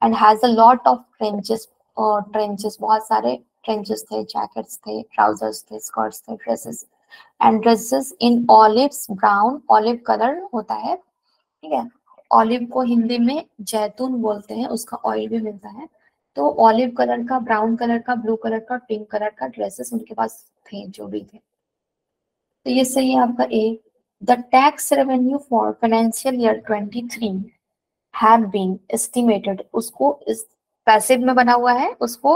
Speaker 1: And has a lot of trenches, trenches बहुत सारे ट्रेंचेस थे, जैकेट्स थे, ट्राउजर्स थे, स्कर्ट्स थे, dresses, and dresses in olives brown, olive colour होता है, ठीक है। ऑलिव को हिंदी में जैतून बोलते हैं, उसका ऑयल भी मिलता है। तो ऑलिव कलर का, ब्राउन कलर का, ब्लू कलर का, पिंक कलर का ड्रेसेस उनके पास थे, जो भी थे। तो ये सही है आपका A. The tax revenue for financial year 23 have been estimated, उसको इस पैसिव में बना हुआ है, उसको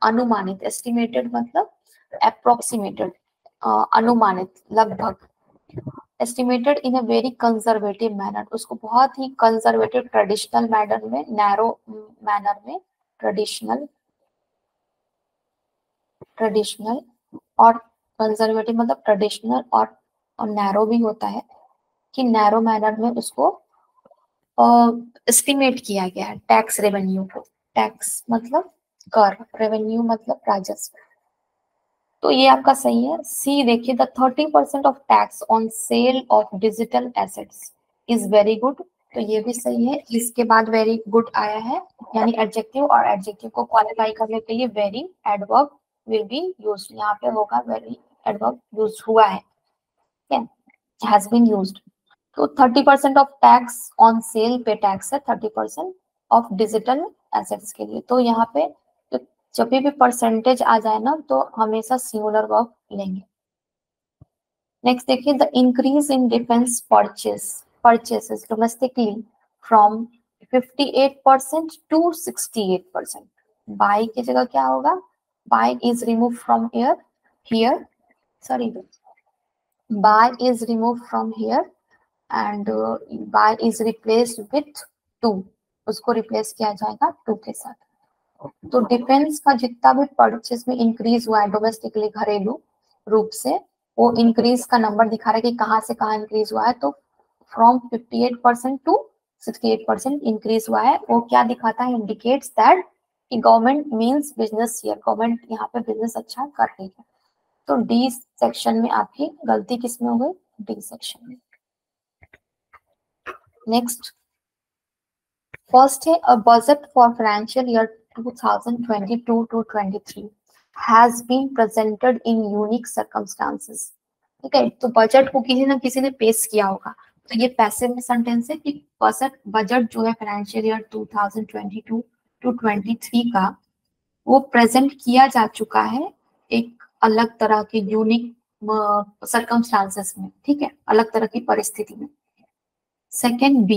Speaker 1: अनुमानित, एस्टिमेटेड मतलब अप्रोक्सीमेटेड, अनुमानित, लगभग, estimated in a very conservative manner, उसको बहुत ही कंजर्वेटिव ट्रेडिशनल मैनर में, नैरो मैनर में, ट्रेडिशनल, ट्रेडिशनल और कंजर्वेटिव मतलब ट्रेडिशनल और नैरो भी होता है, कि नैरो मैनर में उसको एस्टिमेट किया गया है टैक्स रेवेन्यू को। टैक्स मतलब कर, रेवेन्यू मतलब राजस्व। तो ये आपका सही है। सी देखिए, the 30% of tax on cell of digital assets is very good, तो ये भी सही है। इसके बाद वेरी गुड आया है, यानी एडजेक्टिव, और एडजेक्टिव को क्वालिफाई करने के लिए very adverb will be used, यहाँ पे होगा वेरी एडवर्ब यूज हुआ है, ठीक है, हैज बीन यूज्ड। तो 30% ऑफ टैक्स ऑन सेल पे टैक्स है, 30% ऑफ डिजिटल एसेट्स के लिए। तो यहाँ पे तो जब भी परसेंटेज आ जाए ना, तो हमेशा सिंगुलर वर्ब लेंगे। नेक्स्ट देखिए, the increase in defence purchases domestically from 58% to 68%। By की जगह क्या होगा, by is remove from here, sorry, by is remove from here and by is replaced with to, उसको रिप्लेस किया जाएगा टू के साथ। तो डिफेंस का जितना भी परचेज में इंक्रीज हुआ है डोमेस्टिकली, घरेलू रूप से, वो इंक्रीज का नंबर दिखा रहा है कि कहाँ से कहाँ इंक्रीज हुआ है। तो फ्रॉम 58% टू 68% इंक्रीज हुआ है। वो क्या दिखाता है, इंडिकेट्स दैट कि government means business here, government यहाँ पे बिजनेस अच्छा कर रही है। तो डी सेक्शन में आपकी गलती किसमें हो गई, डी सेक्शन में। नेक्स्ट, फर्स्ट है a budget for financial year 2022 to 23 has been presented in unique circumstances, ठीक है। तो बजट को किसी ना किसी ने पेश किया होगा, तो ये पैसिव सेंटेंस है कि बजट जो है फाइनेंशियल ईयर 2022 to 23 का, वो प्रेजेंट किया जा चुका है एक अलग तरह के यूनिक सर्कमस्टांसेस में, ठीक है, अलग तरह की परिस्थिति में। Second B,